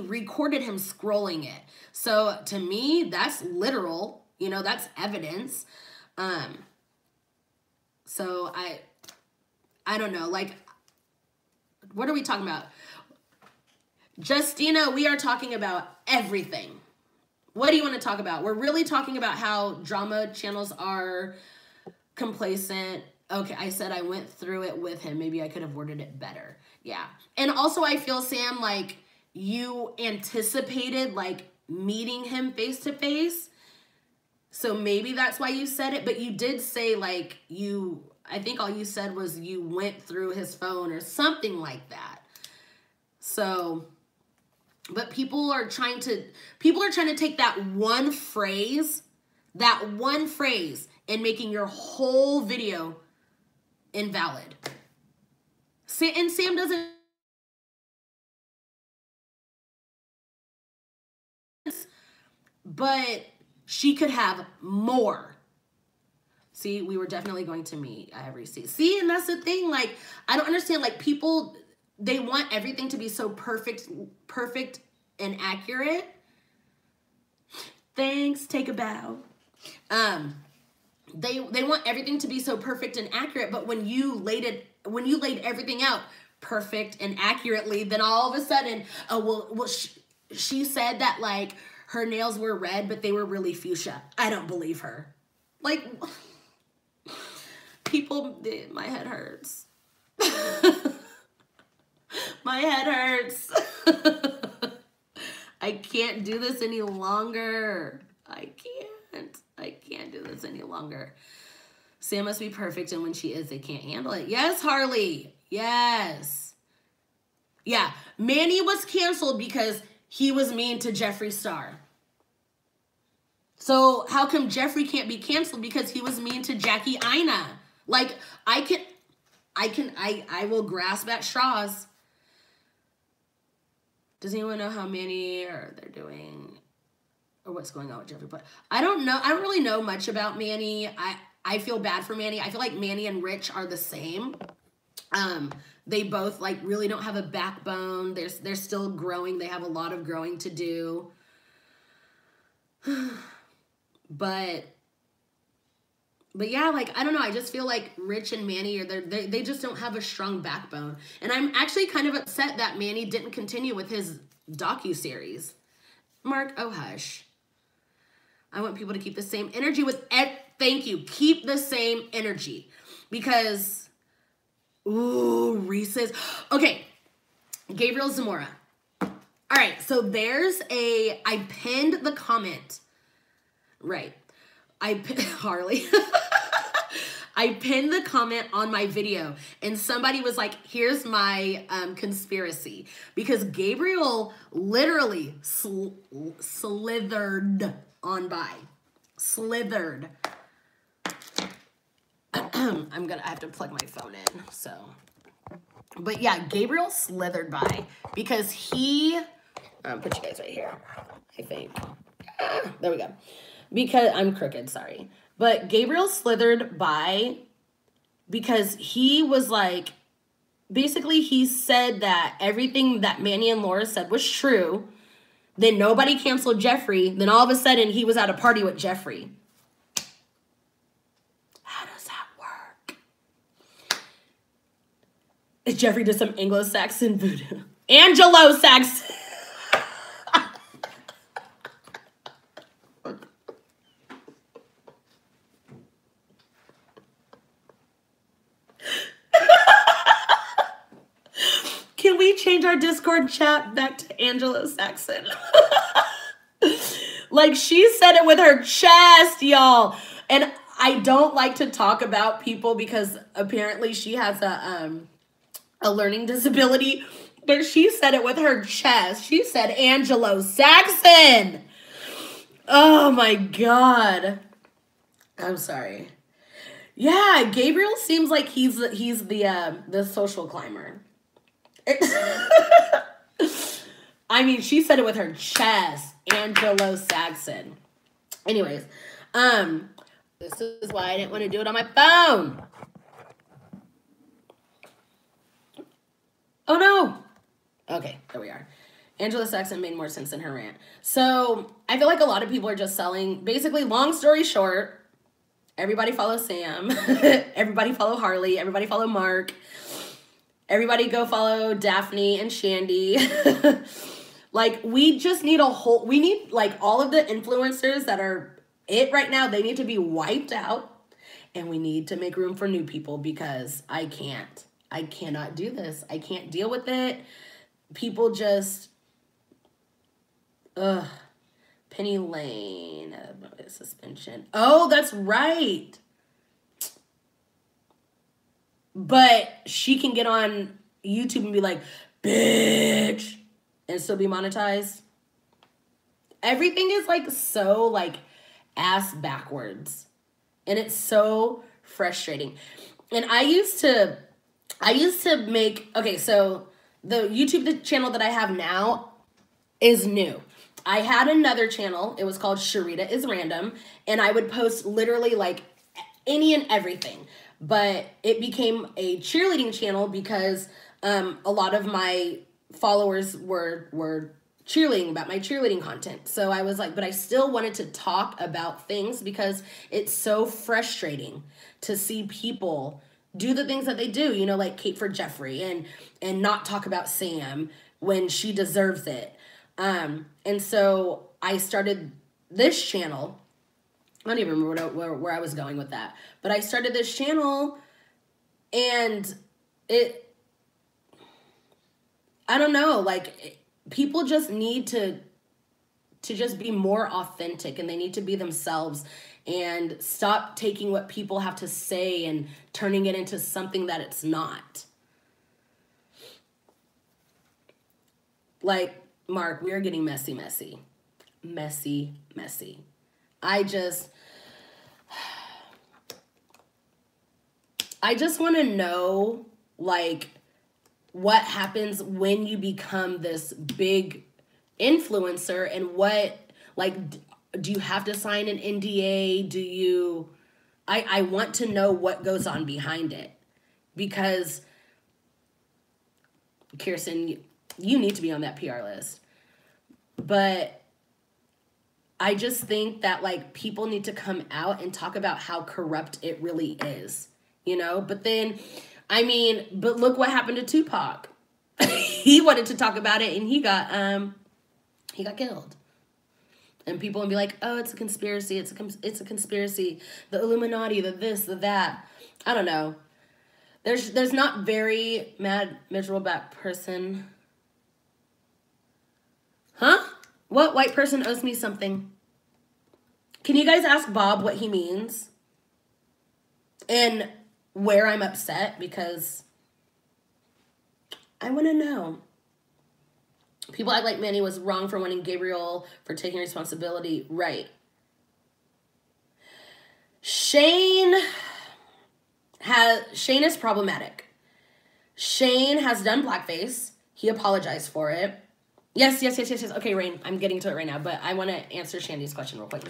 recorded him scrolling it. So to me, that's literal. You know, that's evidence. So I don't know. Like, what are we talking about? Justina, we are talking about everything. What do you want to talk about? We're really talking about how drama channels are complacent. Okay, I said I went through it with him. Maybe I could have worded it better. Yeah. And also I feel, Sam, like you anticipated like meeting him face to face. So maybe that's why you said it, but you did say like you I think all you said was you went through his phone or something like that. So, but people are trying to take that one phrase and making your whole video invalid. And Sam doesn't, but she could have more. See, we were definitely going to meet. I have receipts. See, and that's the thing. Like, I don't understand. Like, people, they want everything to be so perfect and accurate. Thanks. Take a bow. They want everything to be so perfect and accurate, but when you laid everything out perfect and accurately, then all of a sudden, she said that like her nails were red, but they were really fuchsia. I don't believe her. Like, people, my head hurts. My head hurts. I can't do this any longer. I can't do this any longer. Sam must be perfect, and when she is, they can't handle it. Yes, Harley. Yes. Yeah, Manny was canceled because he was mean to Jeffree Star. So how come Jeffree can't be canceled because he was mean to Jackie Aina? Like, I will grasp at straws. Does anyone know how Manny or they're doing or what's going on with Jeffree? But I don't know. I don't really know much about Manny. I feel bad for Manny. I feel like Manny and Rich are the same. They both like really don't have a backbone. They're still growing. They have a lot of growing to do. But yeah, like, I don't know. I just feel like Rich and Manny they just don't have a strong backbone. And I'm actually kind of upset that Manny didn't continue with his docuseries. Mark, oh hush. I want people to keep the same energy thank you. Keep the same energy. Because, ooh, Reese's. Okay, Gabriel Zamora. All right, so I pinned the comment. Right. Harley. I pinned the comment on my video, and somebody was like, here's my conspiracy. Because Gabriel literally slithered on by. Slithered. I have to plug my phone in, so. But yeah, Gabriel slithered by because he, put you guys right here, I think. There we go. Because I'm crooked, sorry. But Gabriel slithered by because he was like, basically he said that everything that Manny and Laura said was true. Then nobody canceled Jeffree. Then all of a sudden he was at a party with Jeffree. How does that work? Jeffree did some Anglo-Saxon voodoo. Anglo-Saxon. Can we change our Discord chat back to Anglo-Saxon? Like, she said it with her chest, y'all. And I don't like to talk about people because apparently she has a learning disability. But she said it with her chest. She said Anglo-Saxon. Oh, my God. I'm sorry. Yeah, Gabriel seems like he's the social climber. I mean, she said it with her chest. Anglo-Saxon. Anyways, this is why I didn't want to do it on my phone. Oh no. Okay, there we are. Anglo-Saxon made more sense than her rant. So I feel like a lot of people are just selling. Basically, long story short, everybody follow Sam. Everybody follow Harley. Everybody follow Mark. Everybody go follow Daphne and Shandy. Like, we just need we need, like, all of the influencers that are it right now, they need to be wiped out. And we need to make room for new people because I cannot do this. I can't deal with it. People just, Penny Lane, suspension. Oh, that's right. But she can get on YouTube and be like, bitch, and still be monetized. Everything is like so like ass backwards. And it's so frustrating. And I used to make, okay, so the YouTube channel that I have now is new. I had another channel. It was called Sharita is Random. And I would post literally like any and everything. But it became a cheerleading channel because a lot of my followers were cheerleading about my cheerleading content. So I was like, but I still wanted to talk about things because it's so frustrating to see people do the things that they do, you know, like Kate for Jeffrey, and not talk about Sam when she deserves it. And so I started this channel. I don't even remember where I was going with that. But I started this channel, and I don't know, like, people just need to just be more authentic, and they need to be themselves and stop taking what people have to say and turning it into something that it's not. Like, Mark, we are getting messy. I just want to know, like, what happens when you become this big influencer, and what, like, do you have to sign an NDA? Do you, I want to know what goes on behind it, because Kirsten, you need to be on that PR list. But I just think that, like, people need to come out and talk about how corrupt it really is, you know? But then, I mean, but look what happened to Tupac. He wanted to talk about it, and he got killed. And people would be like, oh, it's a conspiracy, it's a conspiracy, the Illuminati, the this, the that. I don't know. There's not very mad, miserable black person. Huh? What white person owes me something? Can you guys ask Bob what he means? And where I'm upset, because I want to know. People act like Manny was wrong for wanting Gabriel for taking responsibility. Right. Shane is problematic. Shane has done blackface. He apologized for it. Yes. Okay, Rain, I'm getting to it right now, but I want to answer Shandy's question real quick.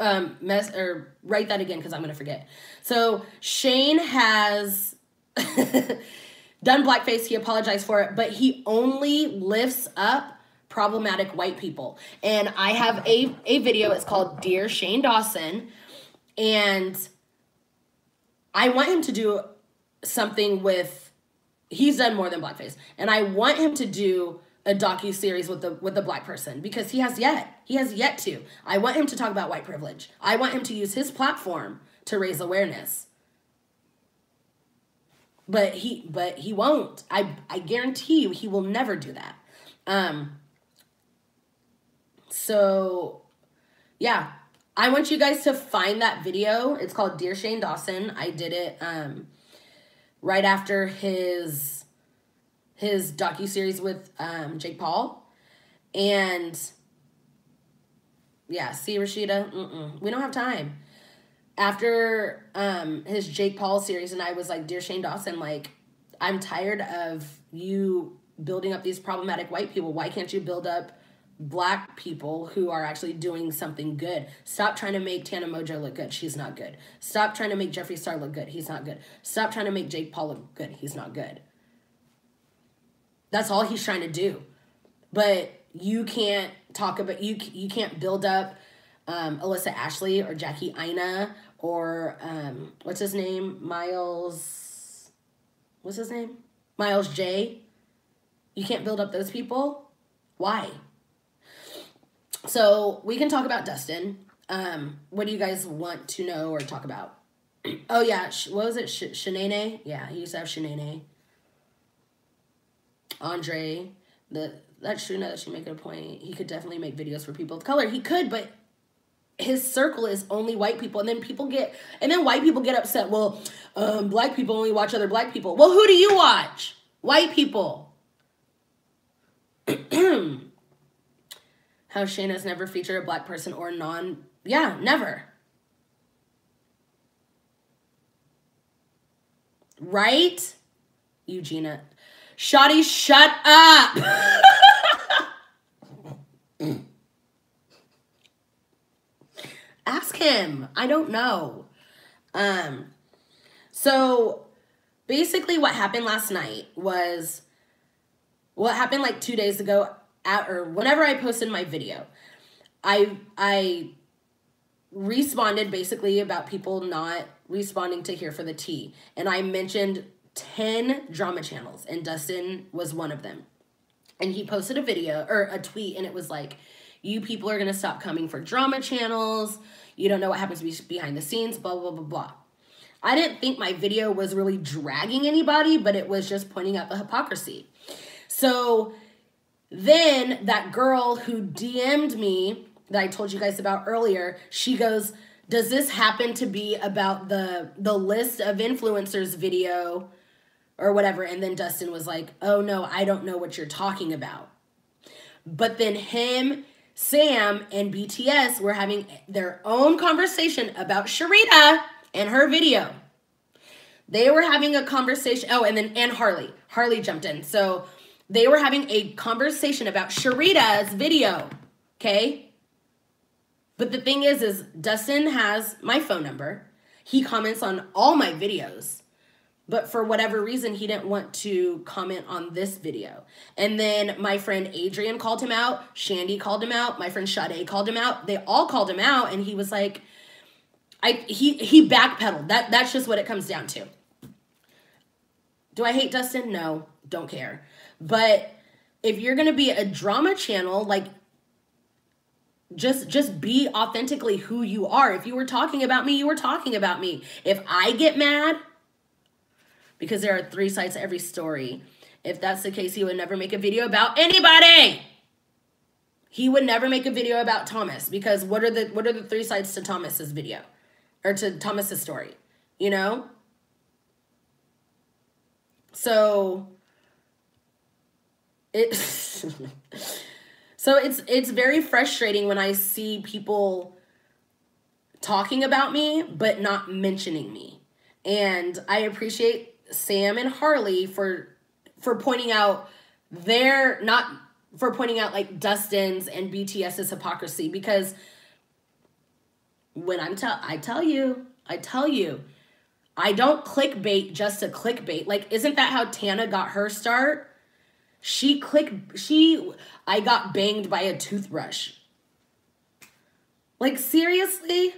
Write that again, because I'm going to forget. So Shane has done blackface. He apologized for it, but he only lifts up problematic white people. And I have a video. It's called Dear Shane Dawson. And I want him to do something with, he's done more than blackface. And I want him to do a docu-series with the black person, because he has yet to. I want him to talk about white privilege. I want him to use his platform to raise awareness. But he won't. I guarantee you he will never do that. So yeah, I want you guys to find that video. It's called Dear Shane Dawson. I did it right after his docuseries with Jake Paul. And yeah, see, Rashida, we don't have time. After his Jake Paul series, and I was like, Dear Shane Dawson, like, I'm tired of you building up these problematic white people. Why can't you build up black people who are actually doing something good? Stop trying to make Tana Mojo look good. She's not good. Stop trying to make Jeffree Star look good. He's not good. Stop trying to make Jake Paul look good. He's not good. That's all he's trying to do. But you can't talk about, you can't build up Alyssa Ashley or Jackie Aina or what's his name? Miles J. You can't build up those people. Why? So we can talk about Dustin. What do you guys want to know or talk about? Oh yeah, what was it? Shanae? Yeah, he used to have Shanae. Andre, that's true. Now that you make it a point, he could definitely make videos for people of color. He could, but his circle is only white people, and then white people get upset. Well, black people only watch other black people. Well, who do you watch? White people. How Shayna's never featured a black person or yeah, never. Right? Eugenia. Shawty, shut up. Ask him. I don't know. So basically what happened last night was what happened like 2 days ago or whenever I posted my video. I responded basically about people not responding to Here for the Tea. And I mentioned 10 drama channels, and Dustin was one of them. And he posted a video or a tweet, and it was like, you people are going to stop coming for drama channels. You don't know what happens behind the scenes, blah, blah, blah, blah. I didn't think my video was really dragging anybody, but it was just pointing out the hypocrisy. So then that girl who DM'd me that I told you guys about earlier, she goes, does this happen to be about the list of influencers video or whatever? And then Dustin was like, oh no, I don't know what you're talking about. But then him, Sam, and BTS were having their own conversation about Sharita and her video. They were having a conversation. Oh, and Harley. Harley jumped in. So they were having a conversation about Sharita's video. Okay? But the thing is Dustin has my phone number. He comments on all my videos. But for whatever reason, he didn't want to comment on this video. And then my friend Adrian called him out. Shandy called him out. My friend Sade called him out. They all called him out. And he was like, he backpedaled. That's just what it comes down to. Do I hate Dustin? No, don't care. But if you're going to be a drama channel, like, just be authentically who you are. If you were talking about me, you were talking about me. If I get mad, because there are 3 sides to every story, if that's the case, he would never make a video about anybody. He would never make a video about Thomas, because what are the 3 sides to Thomas's video or to Thomas's story, you know? So So it's very frustrating when I see people talking about me but not mentioning me. And I appreciate Sam and Harley for pointing out pointing out like Dustin's and BTS's hypocrisy, because when I tell you, I don't clickbait just to clickbait. Like, isn't that how Tana got her start? I got banged by a toothbrush. Like, seriously?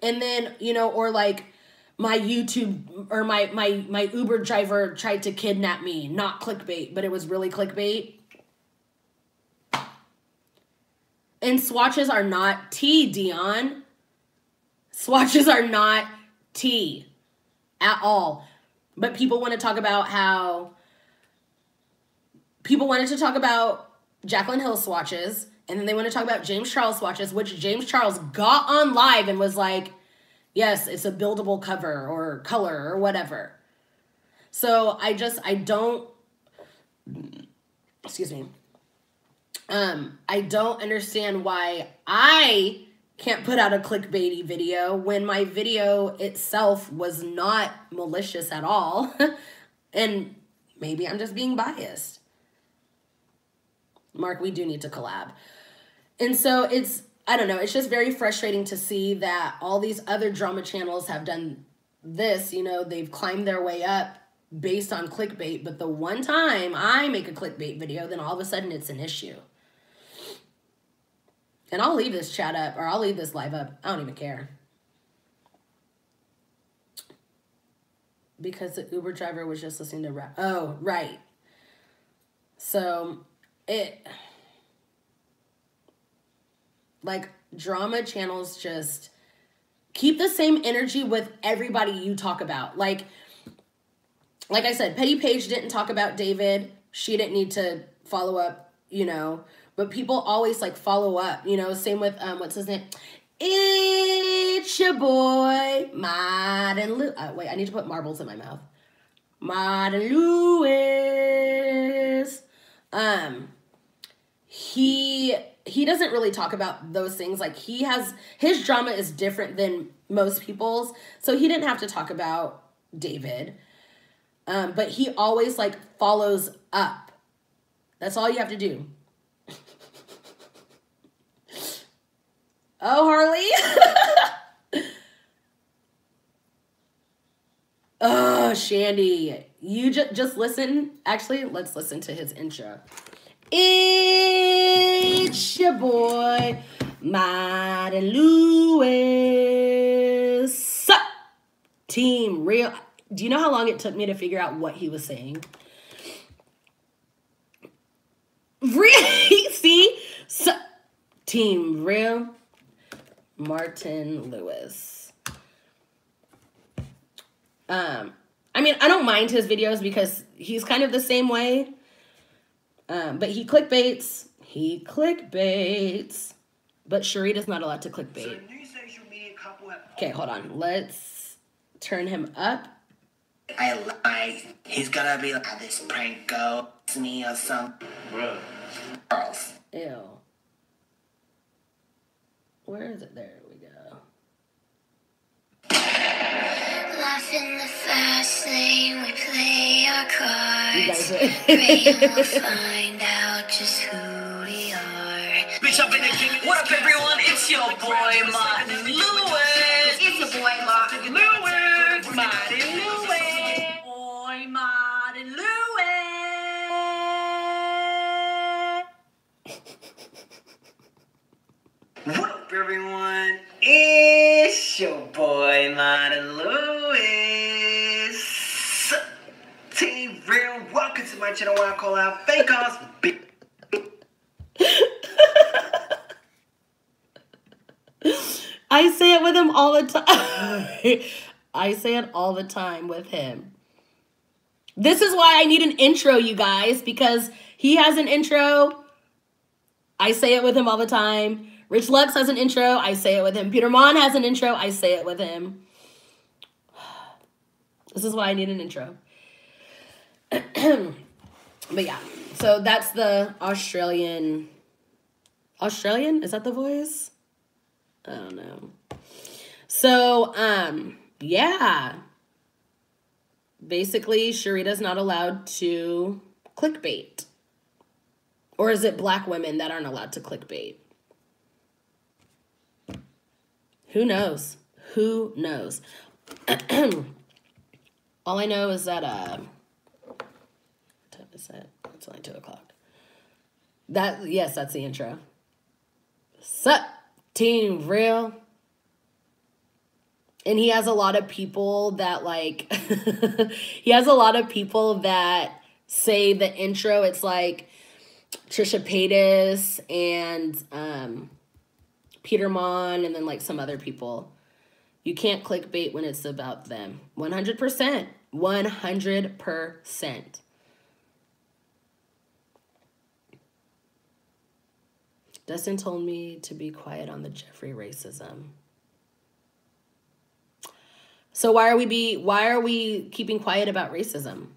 And then, you know, or like my YouTube or my Uber driver tried to kidnap me. Not clickbait, but it was really clickbait. And swatches are not tea, Dion. Swatches are not tea at all. But people want to talk about how people wanted to talk about Jaclyn Hill swatches, and then they want to talk about James Charles swatches, which James Charles got on live and was like, yes, it's a buildable cover or color or whatever. So I don't understand why I can't put out a clickbaity video when my video itself was not malicious at all. And maybe I'm just being biased. Mark, we do need to collab. And so I don't know, it's just very frustrating to see that all these other drama channels have done this, you know, they've climbed their way up based on clickbait, but the one time I make a clickbait video, then all of a sudden it's an issue. And I'll leave this chat up, or I'll leave this live up. I don't even care. Because the Uber driver was just listening to rap. Oh, right. So, like, drama channels just keep the same energy with everybody you talk about. Like I said, Petty Page didn't talk about David. She didn't need to follow up, you know. but people always like follow up, you know, same with, what's his name? It's your boy, Martin Lewis. Wait, I need to put marbles in my mouth. Martin Lewis. He doesn't really talk about those things. Like his drama is different than most people's. So he didn't have to talk about David. But he always like follows up. That's all you have to do. Oh, Harley. Oh, Shandy. You just listen. Actually, let's listen to his intro. It's your boy, Martin Lewis. Team Real. Do you know how long it took me to figure out what he was saying? Really? See? Team Real, Martin Lewis. I mean, I don't mind his videos because he's kind of the same way. But he clickbaits. But Sharita's not allowed to clickbait. Okay, hold on. Let's turn him up. I lied. He's gonna be like, this prank go me or something. Bro. Girls. Ew. Where is it? There we go. Lost in the fast lane, we play our cards. You guys Praying we'll find out just who we are. Bitch, I'm in the king. What up, everyone? It's your boy, Martin Lewis. It's your boy, Martin Lewis. Martin Lewis. Boy, Martin Lewis. What up, everyone? It's your boy, Martin Lewis. Team Real, welcome to my channel where I call out fake calls. I say it with him all the time. I say it all the time with him. This is why I need an intro, you guys, because he has an intro. I say it with him all the time. Rich Lux has an intro. I say it with him. Peter Mon has an intro. I say it with him. This is why I need an intro. But yeah, so that's the Australian. Australian? Is that the voice? I don't know. So, yeah. Basically, Sharita's not allowed to clickbait. Or is it black women that aren't allowed to clickbait? Who knows? Who knows? All I know is that, what time is it? It's only 2 o'clock. Yes, that's the intro. Sup, Team Real. And he has a lot of people that, like, he has a lot of people that say the intro. It's like Trisha Paytas and Peter Mon and then, like, some other people. You can't clickbait when it's about them. 100%. 100%. Dustin told me to be quiet on the Jeffree racism. So why are we keeping quiet about racism?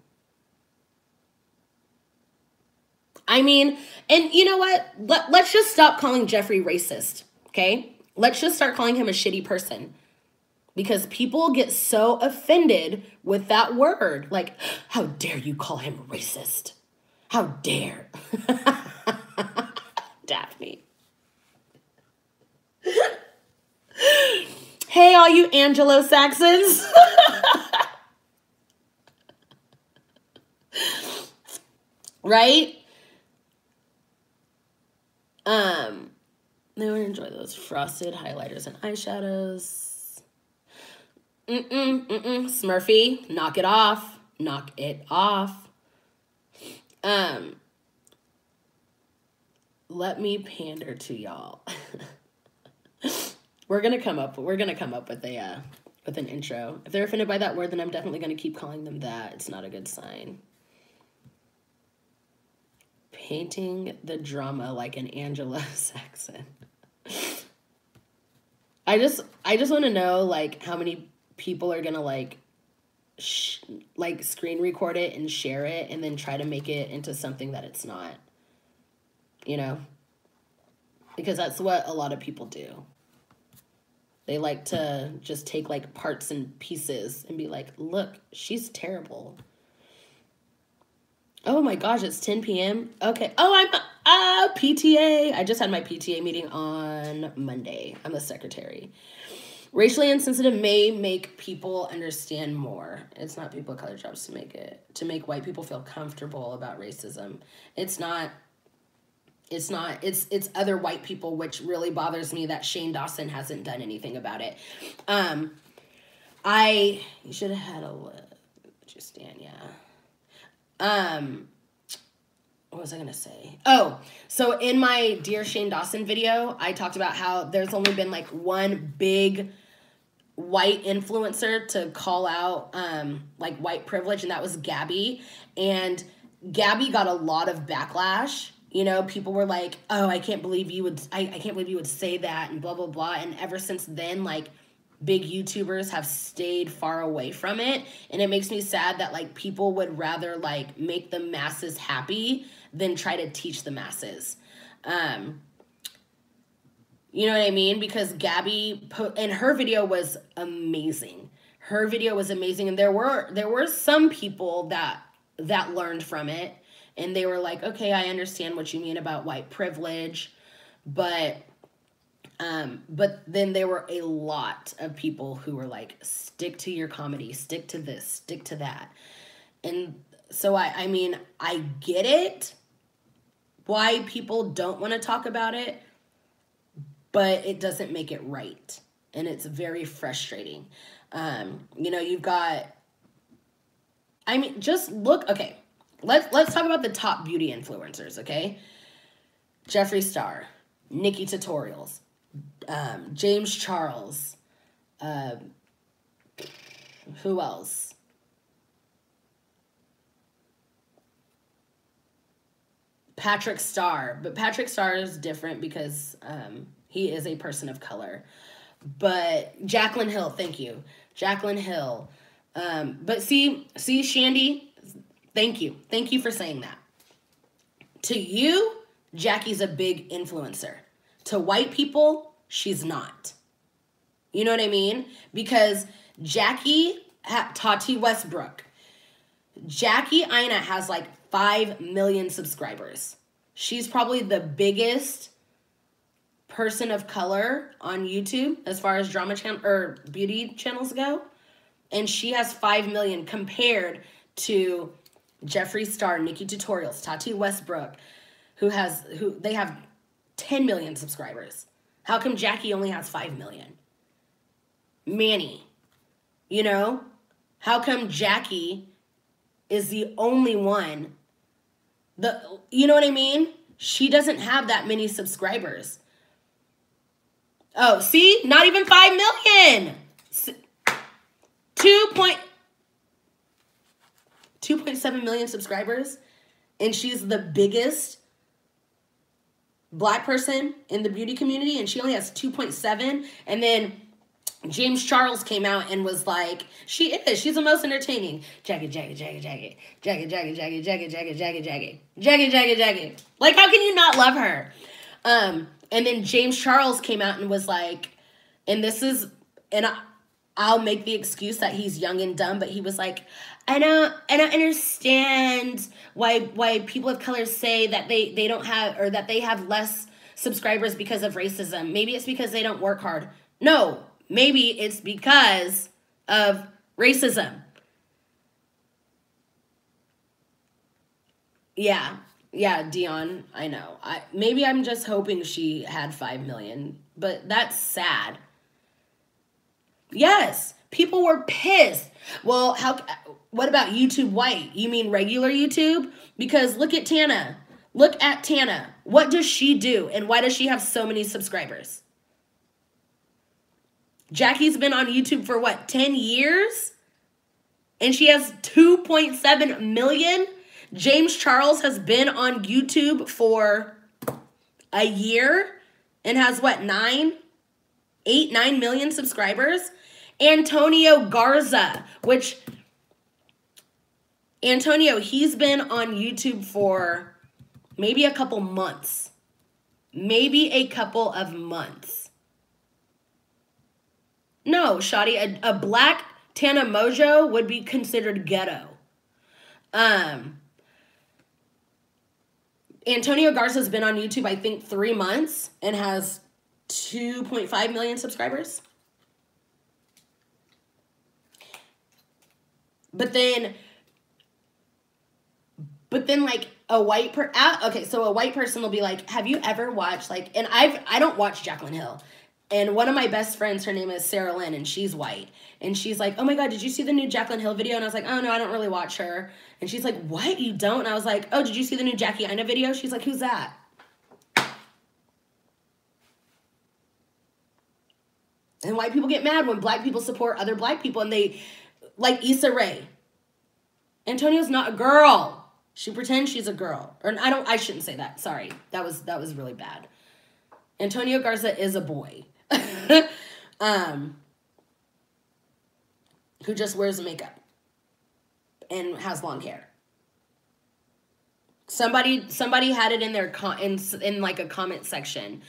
I mean, and you know what? Let's just stop calling Jeffree racist, okay? Let's just start calling him a shitty person. Because people get so offended with that word. Like, how dare you call him racist? How dare? Daphne. Hey, all you Anglo-Saxons. Right? They would enjoy those frosted highlighters and eyeshadows. Smurfy, knock it off. Knock it off. Let me pander to y'all. We're gonna come up with a with an intro. If they're offended by that word, then I'm definitely gonna keep calling them that. It's not a good sign. painting the drama like an Angela Saxon. I just want to know, like, how many people are gonna like screen record it and share it and then try to make it into something that it's not, you know, because that's what a lot of people do. They like to just take like parts and pieces and be like, look, she's terrible. Oh my gosh, it's 10 p.m. Okay. Oh, I'm PTA. I just had my PTA meeting on Monday. I'm the secretary. Racially insensitive may make people understand more. It's not people of color jobs to make white people feel comfortable about racism. It's other white people, which really bothers me that Shane Dawson hasn't done anything about it. You should have had a just stand, yeah. What was I gonna say? Oh, so in my Dear Shane Dawson video, I talked about how there's only been like one big white influencer to call out like white privilege, and that was Gabby. And Gabby got a lot of backlash. You know, people were like, "Oh, I can't believe you would say that," and blah blah blah. And ever since then, like, big YouTubers have stayed far away from it, and it makes me sad that like people would rather like make the masses happy than try to teach the masses. You know what I mean? Because Gabby and her video was amazing. Her video was amazing, and there were some people that learned from it, and they were like, okay, I understand what you mean about white privilege, but then there were a lot of people who were like, stick to your comedy, stick to this, stick to that. And so I mean, I get it, why people don't want to talk about it, but it doesn't make it right. And it's very frustrating. You know, you've got, I mean, just look, okay, let's talk about the top beauty influencers, okay? Jeffree Star, Nikki Tutorials, James Charles, who else? Patrick Star, but Patrick Star is different because he is a person of color. But Jaclyn Hill, thank you. Jaclyn Hill. But see, Shandy, thank you. Thank you for saying that. To you, Jackie's a big influencer. To white people, she's not. You know what I mean? Because Tati Westbrook, Jackie Aina has like 5 million subscribers. She's probably the biggest person of color on YouTube as far as drama channel or beauty channels go. And she has 5 million compared to Jeffree Star, Nikki Tutorials, Tati Westbrook, who they have 10 million subscribers. How come Jackie only has 5 million? Manny, you know? How come Jackie is the only one? You know what I mean? She doesn't have that many subscribers. Oh, see? Not even 5 million. 2.7 million subscribers. And she's the biggest black person in the beauty community, and she only has 2.7. And then James Charles came out and was like, she's the most entertaining. Jaggy. Like, how can you not love her? And then James Charles came out and was like, I'll make the excuse that he's young and dumb, but he was like, I don't understand why people of color say that they don't have, or that they have less subscribers because of racism. Maybe it's because they don't work hard. No, maybe it's because of racism. Yeah, Dion, I know. Maybe I'm just hoping she had 5 million, but that's sad. Yes, people were pissed. Well, what about YouTube White? You mean regular YouTube? Because look at Tana. Look at Tana. What does she do, and why does she have so many subscribers? Jackie's been on YouTube for what, 10 years? And she has 2.7 million? James Charles has been on YouTube for a year and has what, 9 million subscribers. Antonio Garza, which Antonio, he's been on YouTube for maybe a couple months. Maybe a couple of months. No, Shadi, a black Tana Mojo would be considered ghetto. Antonio Garza's been on YouTube, I think, 3 months and has 2.5 million subscribers. But then like a white okay, so a white person will be like, have you ever watched like, and I don't watch Jaclyn Hill. And one of my best friends, her name is Sarah Lynn, and she's white. And she's like, oh my God, did you see the new Jaclyn Hill video? And I was like, oh no, I don't really watch her. And she's like, what, you don't? And I was like, oh, did you see the new Jackie Aina video? She's like, who's that? And white people get mad when black people support other black people, and they, like Issa Rae. Antonio's not a girl. She pretends she's a girl. Or I shouldn't say that. Sorry. That was really bad. Antonio Garza is a boy. Who just wears makeup and has long hair. Somebody had it in their in like a comment section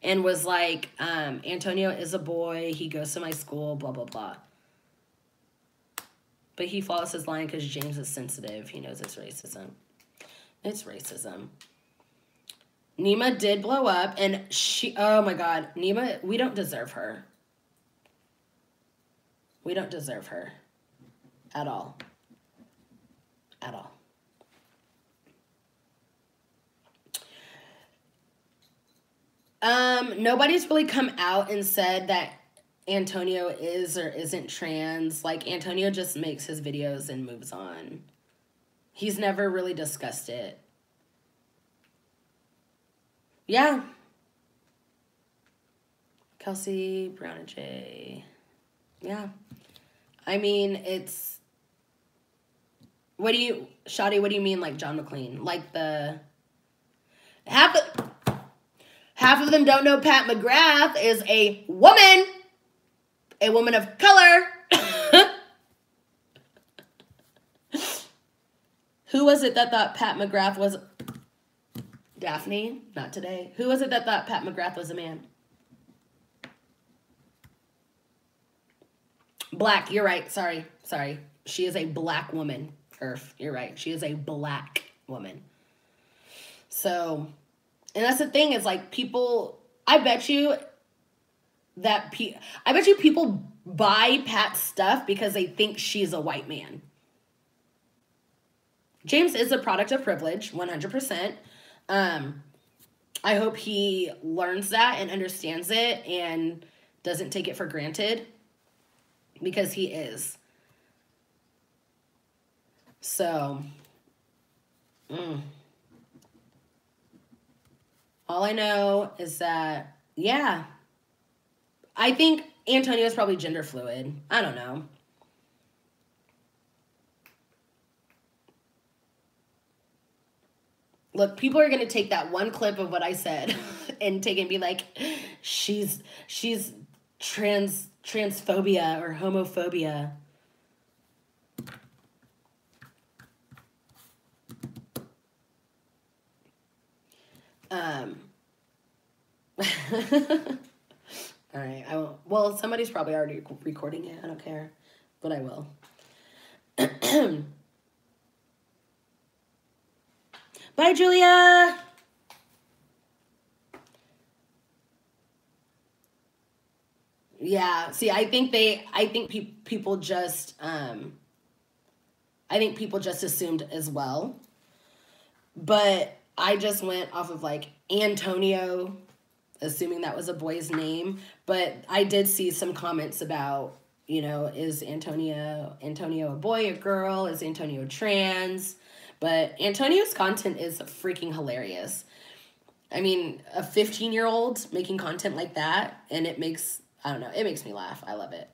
and was like, Antonio is a boy, he goes to my school, blah blah blah. But he follows his line because James is sensitive. He knows it's racism. It's racism. Nima did blow up, and oh my God, Nima, we don't deserve her. We don't deserve her. At all. At all. Nobody's really come out and said that Antonio is or isn't trans. Like, Antonio just makes his videos and moves on. He's never really discussed it. Yeah. Kelsey, Brown and Jay. Yeah. I mean, it's... Shadi, what do you mean, like John McClane? Like the... Half of them don't know Pat McGrath is a woman of color. Who was it that thought Pat McGrath was... Daphne? Not today. Who was it that thought Pat McGrath was a man? Black, you're right. Sorry. She is a black woman. Earth, you're right. She is a black woman. So, and that's the thing is like people, I bet you people buy Pat's stuff because they think she's a white man. James is a product of privilege, 100%. I hope he learns that and understands it and doesn't take it for granted because he is. So, all I know is that, yeah, I think Antonio is probably gender fluid. I don't know. Look, people are going to take that one clip of what I said and take it and be like, she's transphobia or homophobia. All right, I won't. Well, somebody's probably already recording it. I don't care, but I will. Bye, Julia. Yeah. See, I think people just assumed as well, but I just went off of like Antonio, assuming that was a boy's name. But I did see some comments about, you know, is Antonio a boy, a girl? Is Antonio trans? But Antonio's content is freaking hilarious. I mean, a 15-year-old making content like that, and it makes, I don't know, it makes me laugh. I love it.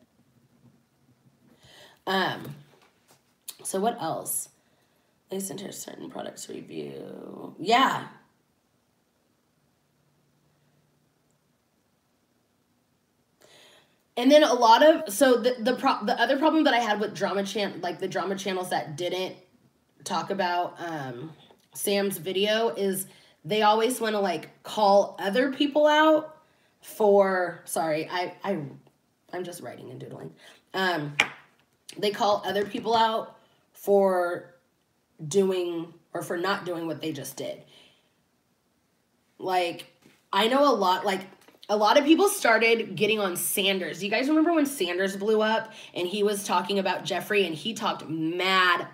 So what else? They sent her certain products review. Yeah. And then a lot of, so the other problem that I had with the drama channels that didn't talk about Sam's video is they always want to like call other people out for, sorry, I'm just writing and doodling. They call other people out for doing or for not doing what they just did. Like, I know a lot of people started getting on Sanders. Do you guys remember when Sanders blew up and he was talking about Jeffree and he talked mad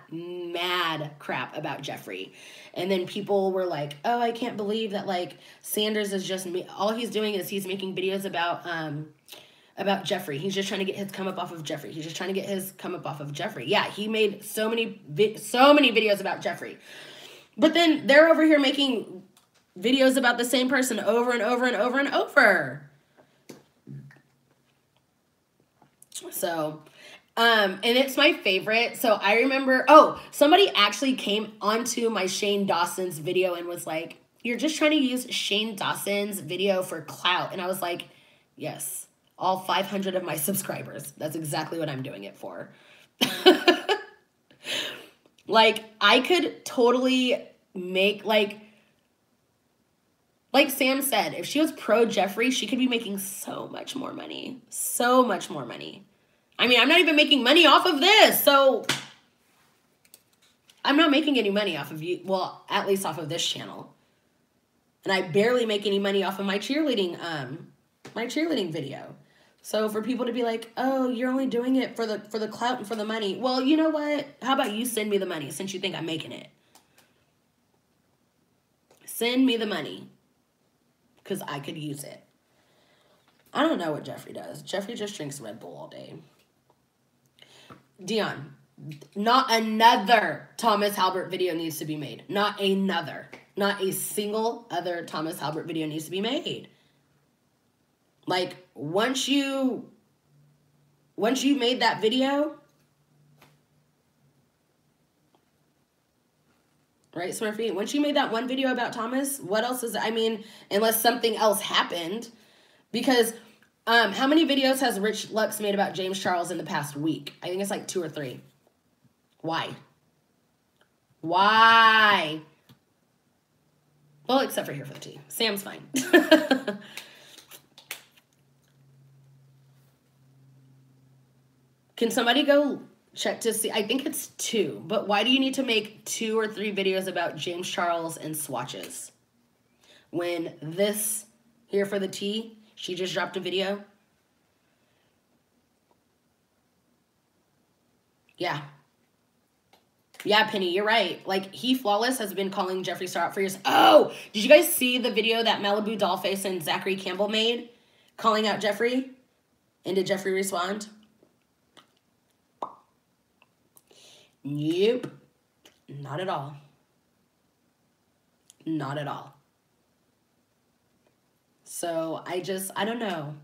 crap about Jeffree? And then people were like, oh, I can't believe that like Sanders is just all he's doing is he's making videos about Jeffree. He's just trying to get his come up off of Jeffree. He's just trying to get his come up off of Jeffree. Yeah, he made so many videos about Jeffree. But then they're over here making videos about the same person over and over and over and over. So, and it's my favorite. So I remember, somebody actually came onto my Shane Dawson's video and was like, you're just trying to use Shane Dawson's video for clout. And I was like, yes, all 500 of my subscribers. That's exactly what I'm doing it for. Like, I could totally make, like Sam said, if she was pro Jeffree, she could be making so much more money. So much more money. I mean, I'm not even making money off of this, so I'm not making any money off of you. Well, at least off of this channel. And I barely make any money off of my cheerleading video. So for people to be like, oh, you're only doing it for the clout and for the money. Well, you know what? How about you send me the money since you think I'm making it? Send me the money. Because I could use it. I don't know what Jeffree does. Jeffree just drinks Red Bull all day. Dion, not another Thomas Halbert video needs to be made. Not another. Not a single other Thomas Halbert video needs to be made. Like, once you made that video, right, Smurfy? Once you made that one video about Thomas, what else is, I mean, unless something else happened. Because how many videos has Rich Lux made about James Charles in the past week? I think it's like 2 or 3. Why? Why? Well, except for Here for the Tea. Sam's fine. Can somebody go check to see? I think it's 2. But why do you need to make 2 or 3 videos about James Charles and swatches? When this Here for the Tea, she just dropped a video. Yeah. Yeah, Penny, you're right. Like, He Flawless has been calling Jeffree Star out for years. Oh, did you guys see the video that Malibu Dollface and Zachary Campbell made calling out Jeffree? And did Jeffree respond? Nope. Not at all. Not at all. So I don't know.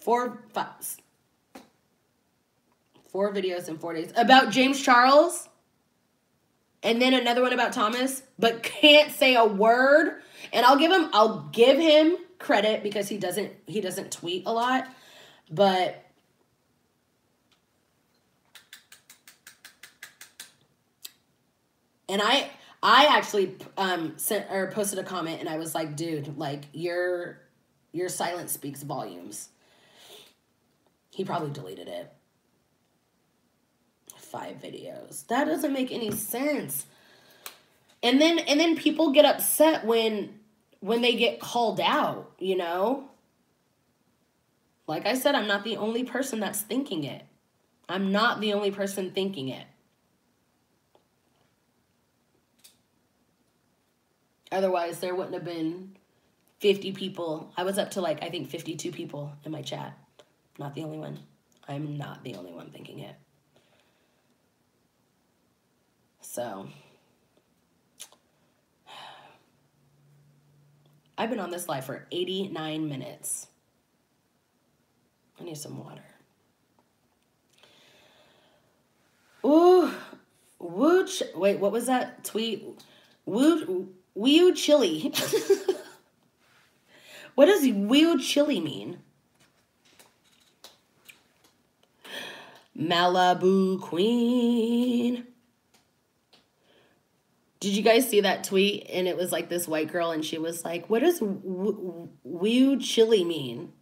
4 videos in 4 days about James Charles. And then another one about Thomas, but can't say a word. And I'll give him credit because he doesn't tweet a lot, but and I actually sent or posted a comment and I was like, dude, like your silence speaks volumes. He probably deleted it. 5 videos. That doesn't make any sense. And then people get upset when they get called out, you know? Like I said, I'm not the only person that's thinking it. I'm not the only person thinking it. Otherwise, there wouldn't have been 50 people. I was up to like, I think 52 people in my chat. Not the only one. I'm not the only one thinking it. So, I've been on this live for 89 minutes. I need some water. Ooh, would wait, what was that tweet? Woo chili. What does woo chili mean? Malibu Queen. Did you guys see that tweet? And it was like this white girl, and she was like, what does woo chili mean?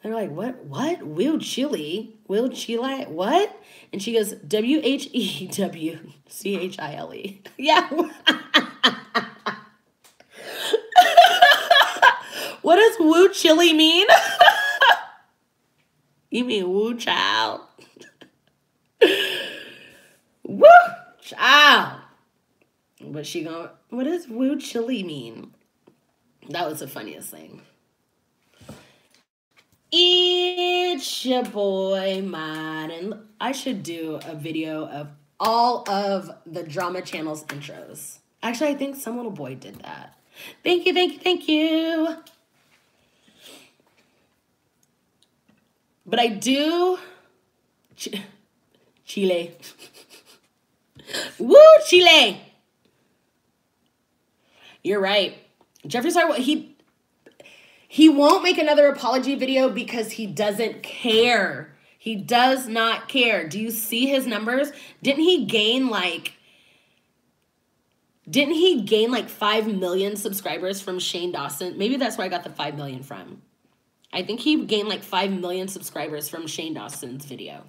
They're like, what? Woo chili? Woo chili? What? And she goes, WHEWCHILE. Yeah. What does woo chili mean? You mean woo child? Woo child. But she going, what does woo chili mean? That was the funniest thing. It's your boy, man. And I should do a video of all of the drama channel's intros. Actually, I think some little boy did that. Thank you, thank you, thank you. But I do... Chile. Woo, Chile. You're right. Jeffree Star, he won't make another apology video because he doesn't care. He does not care. Do you see his numbers? Didn't he gain like 5 million subscribers from Shane Dawson? Maybe that's where I got the 5 million from. I think he gained like 5 million subscribers from Shane Dawson's video.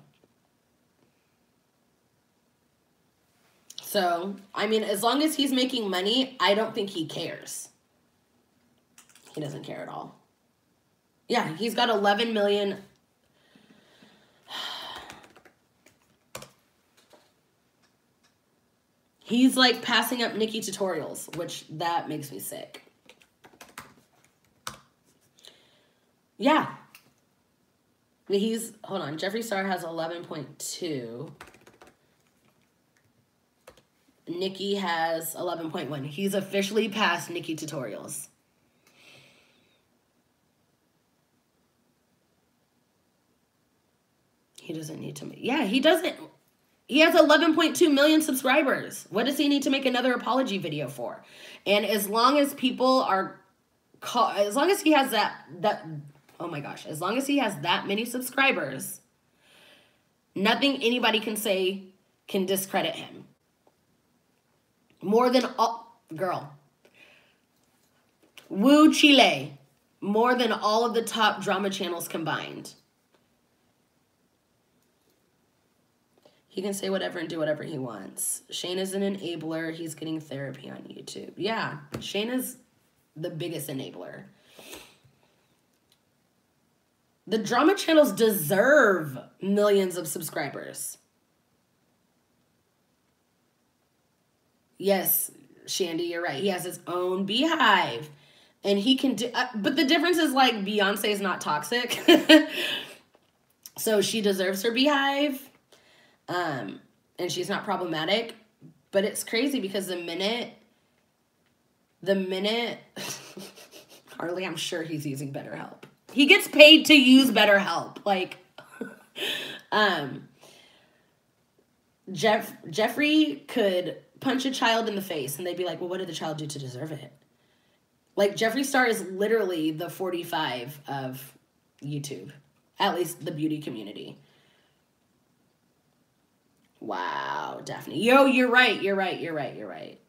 So, I mean, as long as he's making money, I don't think he cares. He doesn't care at all. Yeah, he's got 11 million. He's like passing up Nikki Tutorials, which that makes me sick. Yeah. Hold on, Jeffree Star has 11.2. Nikki has 11.1. He's officially passed Nikki Tutorials. He doesn't need to. Yeah, he doesn't. He has 11.2 million subscribers. What does he need to make another apology video for? And as long as people are, as long as he has oh my gosh, as long as he has that many subscribers, nothing anybody can say can discredit him. More than all, girl. Woo Chile. More than all of the top drama channels combined. He can say whatever and do whatever he wants. Shane is an enabler. He's getting therapy on YouTube. Yeah, Shane is the biggest enabler. The drama channels deserve millions of subscribers. Yes, Shandy, you're right. He has his own beehive. And he can do... but the difference is, like, Beyonce is not toxic. So she deserves her beehive. And she's not problematic. But it's crazy because the minute... Harley, I'm sure he's using BetterHelp. He gets paid to use BetterHelp. Like... Jeffree could punch a child in the face and they'd be like, well, what did the child do to deserve it? Like, Jeffree Star is literally the 45 of YouTube. At least the beauty community. Wow, Daphne. Yo, you're right.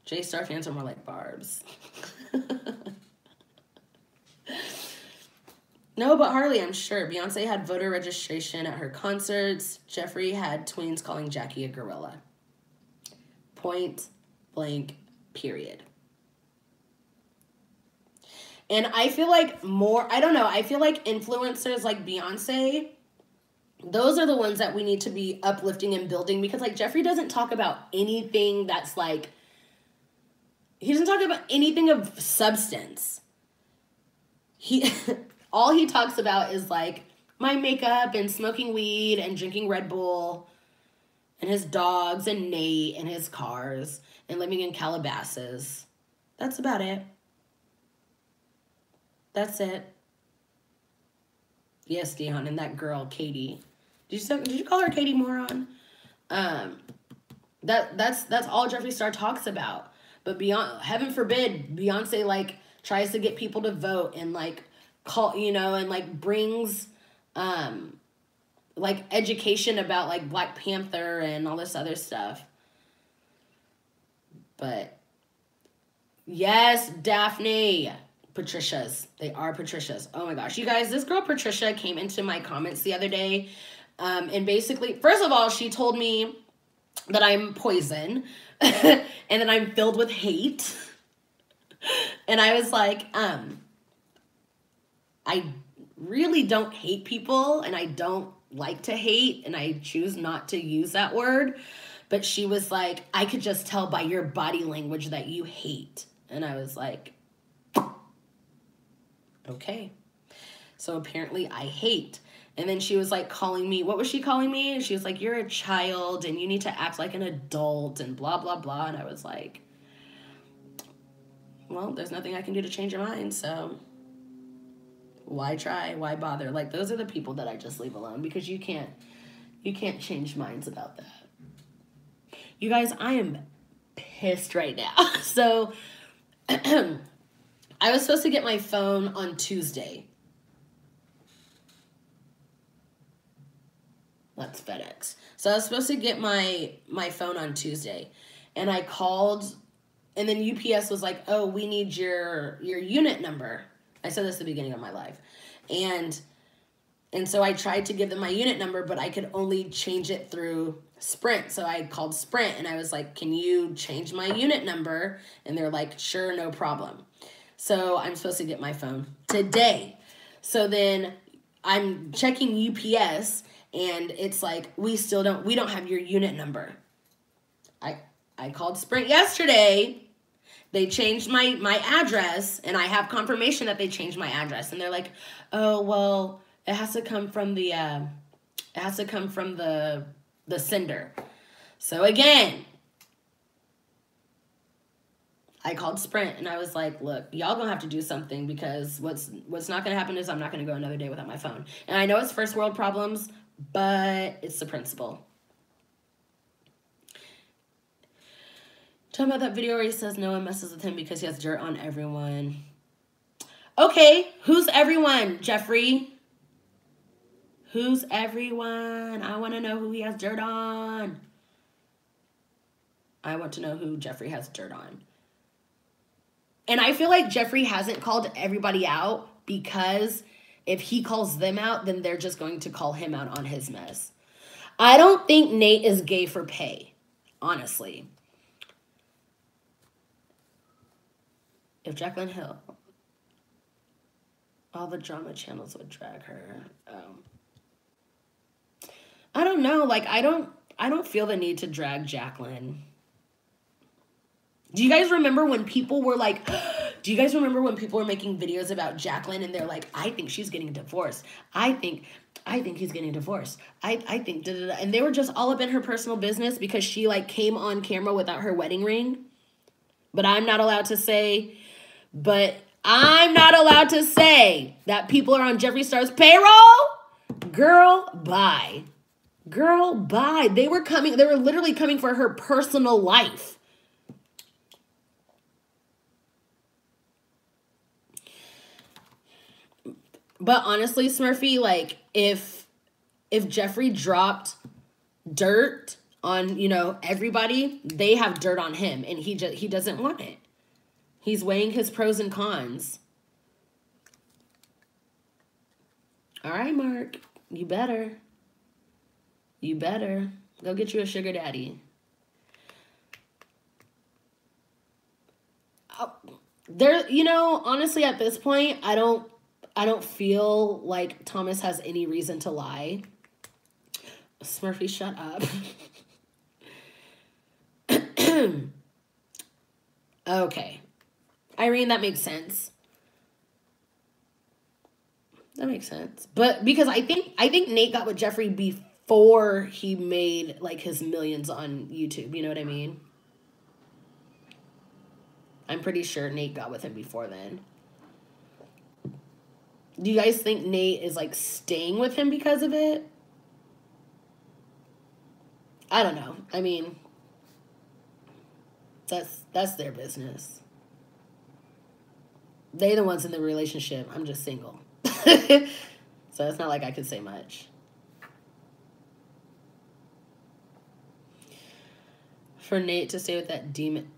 J-Star fans are more like Barbs. No, but Harley, I'm sure. Beyonce had voter registration at her concerts. Jeffree had tweens calling Jackie a gorilla. Point blank, period. And I feel like I feel like influencers like Beyonce, those are the ones that we need to be uplifting and building, because like Jeffree doesn't talk about anything that's like, he doesn't talk about anything of substance. All he talks about is like my makeup and smoking weed and drinking Red Bull and his dogs and Nate and his cars and living in Calabasas. That's about it. That's it. Yes, Dion, and that girl, Katie. Did you call her Katie Moron? That's all Jeffree Star talks about. But beyond, heaven forbid, Beyonce like tries to get people to vote and like call, you know, and like brings like education about like Black Panther and all this other stuff. But yes, Daphne. Patricia's. They are Patricia's. Oh my gosh. You guys, this girl Patricia came into my comments the other day. And basically, first of all, she told me that I'm poison and that I'm filled with hate. And I was like, I really don't hate people and I don't like to hate and I choose not to use that word. But she was like, I could just tell by your body language that you hate. And I was like, okay. So apparently I hate. And then she was like calling me, what was she calling me? And she was like, you're a child and you need to act like an adult and blah, blah, blah. And I was like, well, there's nothing I can do to change your mind. So why try? Why bother? Like, those are the people that I just leave alone because you can't change minds about that. You guys, I am pissed right now. So I was supposed to get my phone on Tuesday. That's FedEx. So I was supposed to get my phone on Tuesday. And I called, and then UPS was like, oh, we need your unit number. I said this at the beginning of my live. And so I tried to give them my unit number, but I could only change it through Sprint. So I called Sprint, and I was like, can you change my unit number? And they're like, sure, no problem. So I'm supposed to get my phone today. So then I'm checking UPS and it's like, we don't have your unit number. I called Sprint yesterday. They changed my address and I have confirmation that they changed my address. And they're like, oh, well, it has to come from the sender. So again, I called Sprint and I was like, look, y'all gonna have to do something because what's not gonna happen is I'm not gonna go another day without my phone. And I know it's first world problems, but it's the principle. Talking about that video where he says no one messes with him because he has dirt on everyone. Okay, who's everyone, Jeffree? Who's everyone? I want to know who he has dirt on. I want to know who Jeffree has dirt on. And I feel like Jeffree hasn't called everybody out because if he calls them out, then they're just going to call him out on his mess. I don't think Nate is gay for pay, honestly. If Jaclyn Hill, all the drama channels would drag her. I don't know. Like, I don't feel the need to drag Jaclyn. Do you guys remember when people were like, do you guys remember when people were making videos about Jaclyn and they're like, I think she's getting divorced. I think he's getting divorced. I think, da, da, da. And they were just all up in her personal business because she like came on camera without her wedding ring. But I'm not allowed to say that people are on Jeffree Star's payroll. Girl, bye. Girl, bye. They were literally coming for her personal life. But honestly, Smurfy, like, if Jeffree dropped dirt on, you know, everybody, they have dirt on him, and he doesn't want it. He's weighing his pros and cons. All right, Mark, you better. You better. Go get you a sugar daddy. There, you know, honestly, at this point, I don't feel like Thomas has any reason to lie. Smurfy, shut up. Okay. Irene, that makes sense. That makes sense. But because I think Nate got with Jeffree before he made like his millions on YouTube, you know what I mean? I'm pretty sure Nate got with him before then. Do you guys think Nate is like staying with him because of it? I don't know. I mean, That's their business. They the ones in the relationship. I'm just single. So it's not like I could say much. For Nate to stay with that demon.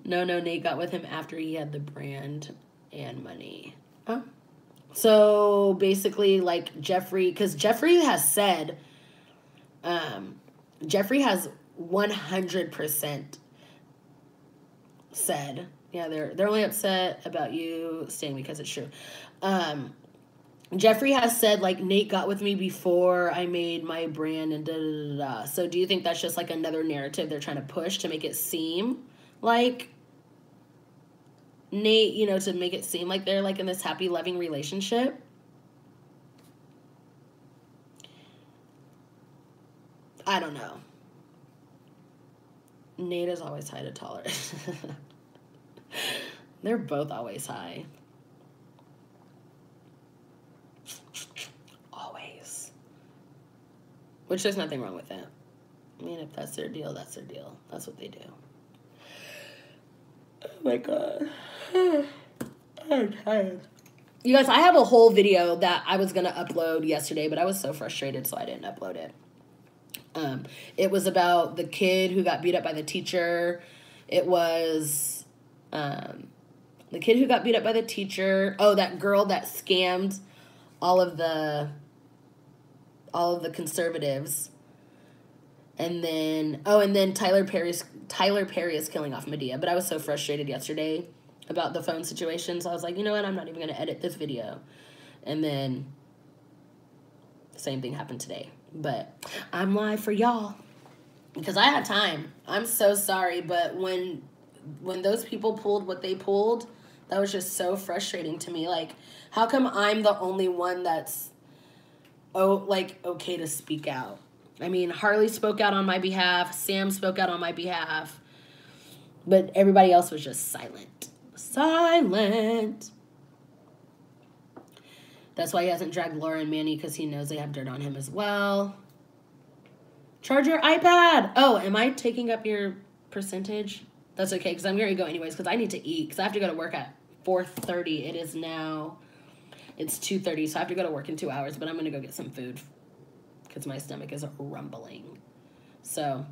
No, Nate got with him after he had the brand and money. Huh? So basically, like Jeffree, because Jeffree has said, Jeffree has 100% said, yeah, they're only upset about you staying because it's true. Jeffree has said, like, Nate got with me before I made my brand and da-da-da-da. So do you think that's just, like, another narrative they're trying to push to make it seem like Nate, you know, to make it seem like they're, like, in this happy, loving relationship? I don't know. Nate is always high to tolerate. They're both always high. Always. Which there's nothing wrong with that. I mean, if that's their deal, that's their deal. That's what they do. Oh my God. I'm tired. You guys, I have a whole video that I was going to upload yesterday, but I was so frustrated, so I didn't upload it. It was about the kid who got beat up by the teacher. It was the kid who got beat up by the teacher. Oh, that girl that scammed all of the conservatives. And then Tyler Perry is killing off Medea. But I was so frustrated yesterday about the phone situation, so I was like, you know what, I'm not even going to edit this video. And then the same thing happened today. But I'm live for y'all because I had time. I'm so sorry, but when those people pulled what they pulled, that was just so frustrating to me. Like, how come I'm the only one that's okay to speak out? I mean, Harley spoke out on my behalf, Sam spoke out on my behalf, but everybody else was just silent. Silent. That's why he hasn't dragged Laura and Manny, because he knows they have dirt on him as well. Charge your iPad. Oh, am I taking up your percentage? That's okay, because I'm going to go anyways, because I need to eat, because I have to go to work at 4:30. It is now, it's 2:30, so I have to go to work in 2 hours, but I'm going to go get some food, because my stomach is rumbling. So,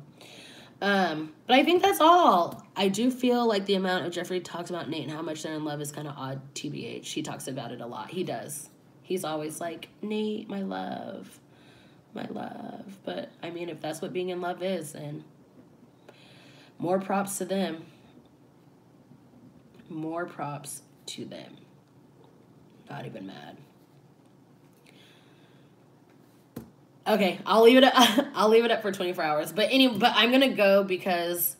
but I think that's all. I do feel like the amount of Jeffree talks about Nate and how much they're in love is kind of odd, TBH. He talks about it a lot. He does. He's always like, Nate, my love, my love. But, I mean, if that's what being in love is, then more props to them. More props to them. Not even mad. Okay, I'll leave it up for 24 hours. But I'm going to go because,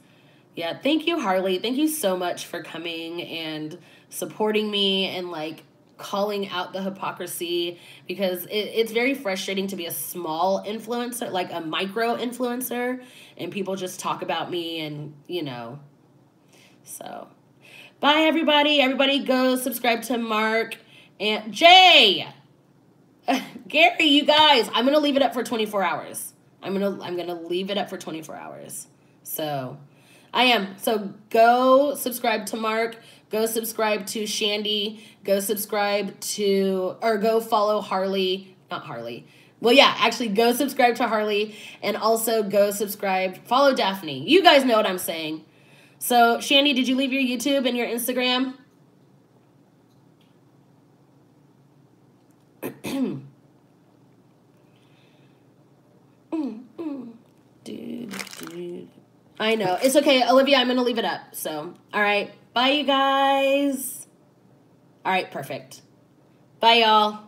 yeah, thank you, Harley. Thank you so much for coming and supporting me and, like, calling out the hypocrisy, because it's very frustrating to be a small influencer, like a micro influencer, and people just talk about me and, you know. So, bye, everybody. Everybody go subscribe to Mark and Jay. Gary, you guys, I'm going to leave it up for 24 hours. I'm going to leave it up for 24 hours. So, I am. So, go subscribe to Mark. Go subscribe to Shandy. Go subscribe to, or go follow Harley. Not Harley. Well, yeah, actually, go subscribe to Harley. And also go follow Daphne. You guys know what I'm saying. So, Shandy, did you leave your YouTube and your Instagram? I know. It's okay, Olivia, I'm going to leave it up. So, all right. Bye, you guys. All right, perfect. Bye, y'all.